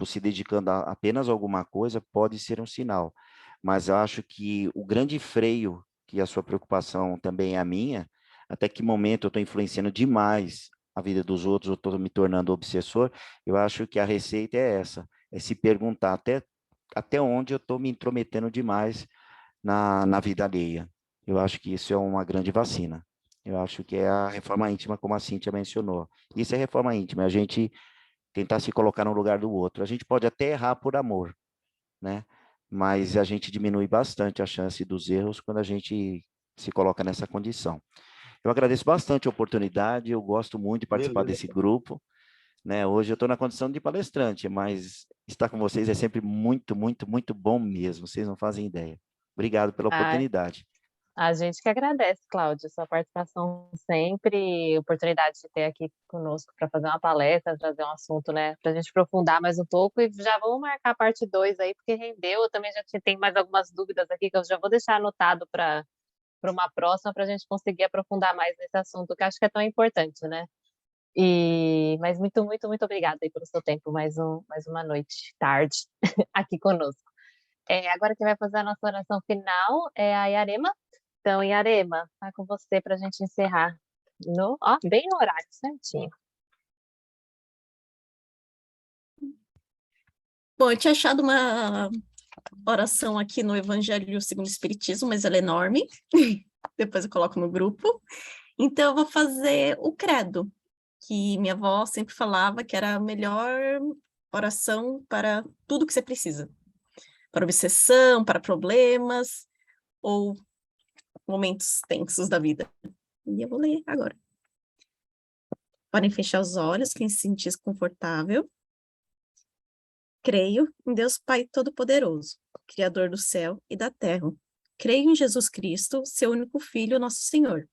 se dedicando a apenas alguma coisa, pode ser um sinal. Mas eu acho que o grande freio, que a sua preocupação também é a minha, até que momento eu estou influenciando demais a vida dos outros, eu estou me tornando obsessor, eu acho que a receita é essa, é se perguntar até onde eu estou me intrometendo demais na vida alheia. Eu acho que isso é uma grande vacina. Eu acho que é a reforma íntima, como a Cíntia mencionou. Isso é reforma íntima, a gente tentar se colocar no lugar do outro. A gente pode até errar por amor, né? Mas a gente diminui bastante a chance dos erros quando a gente se coloca nessa condição. Eu agradeço bastante a oportunidade, eu gosto muito de participar desse grupo, né? Hoje eu estou na condição de palestrante, mas estar com vocês é sempre muito, muito, muito bom mesmo, vocês não fazem ideia. Obrigado pela oportunidade. A gente que agradece, Cláudio, sua participação sempre, oportunidade de ter aqui conosco para fazer uma palestra, trazer um assunto, né, para a gente aprofundar mais um pouco, e já vamos marcar a parte 2 aí, porque rendeu, eu também já tenho mais algumas dúvidas aqui, que eu já vou deixar anotado para uma próxima, para a gente conseguir aprofundar mais nesse assunto, que acho que é tão importante, né? Mas muito, muito, muito obrigada aí pelo seu tempo, mais uma noite, tarde, aqui conosco. Agora quem vai fazer a nossa oração final é a Yarema. Então, Yarema, tá com você para a gente encerrar. Bem no horário, certinho. Bom, eu tinha achado uma oração aqui no Evangelho segundo o Espiritismo, mas ela é enorme. Depois eu coloco no grupo. Então, eu vou fazer o credo, que minha avó sempre falava que era a melhor oração para tudo que você precisa. Para obsessão, para problemas, ou momentos tensos da vida. E eu vou ler agora. Podem fechar os olhos, quem se sentir confortável. Creio em Deus Pai Todo-Poderoso, Criador do céu e da terra. Creio em Jesus Cristo, seu único Filho, nosso Senhor,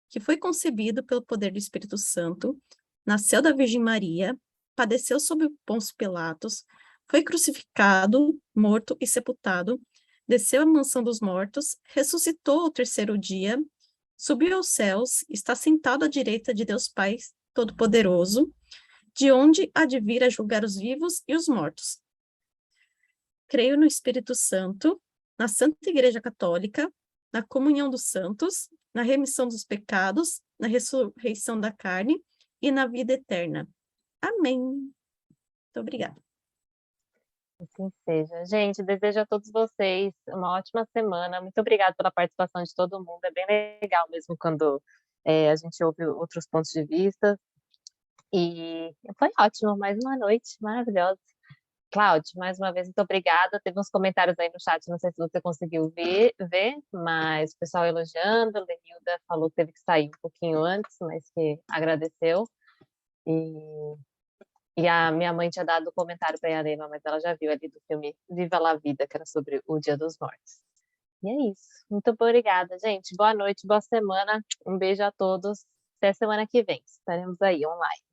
que foi concebido pelo poder do Espírito Santo, nasceu da Virgem Maria, padeceu sob Pôncio Pilatos, foi crucificado, morto e sepultado, desceu à mansão dos mortos, ressuscitou ao terceiro dia, subiu aos céus, está sentado à direita de Deus Pai Todo-Poderoso, de onde há de vir a julgar os vivos e os mortos. Creio no Espírito Santo, na Santa Igreja Católica, na comunhão dos santos, na remissão dos pecados, na ressurreição da carne e na vida eterna. Amém. Muito obrigada. Assim seja. Gente, desejo a todos vocês uma ótima semana. Muito obrigada pela participação de todo mundo. É bem legal mesmo quando a gente ouve outros pontos de vista. E foi ótimo, mais uma noite maravilhosa. Cláudio, mais uma vez, muito obrigada. Teve uns comentários aí no chat, não sei se você conseguiu ver, mas o pessoal elogiando. A Lenilda falou que teve que sair um pouquinho antes, mas que agradeceu. E a minha mãe tinha dado comentário para a Helena, mas ela já viu ali do filme Viva la Vida, que era sobre o Dia dos Mortos. E é isso. Muito obrigada, gente. Boa noite, boa semana. Um beijo a todos. Até semana que vem. Estaremos aí online.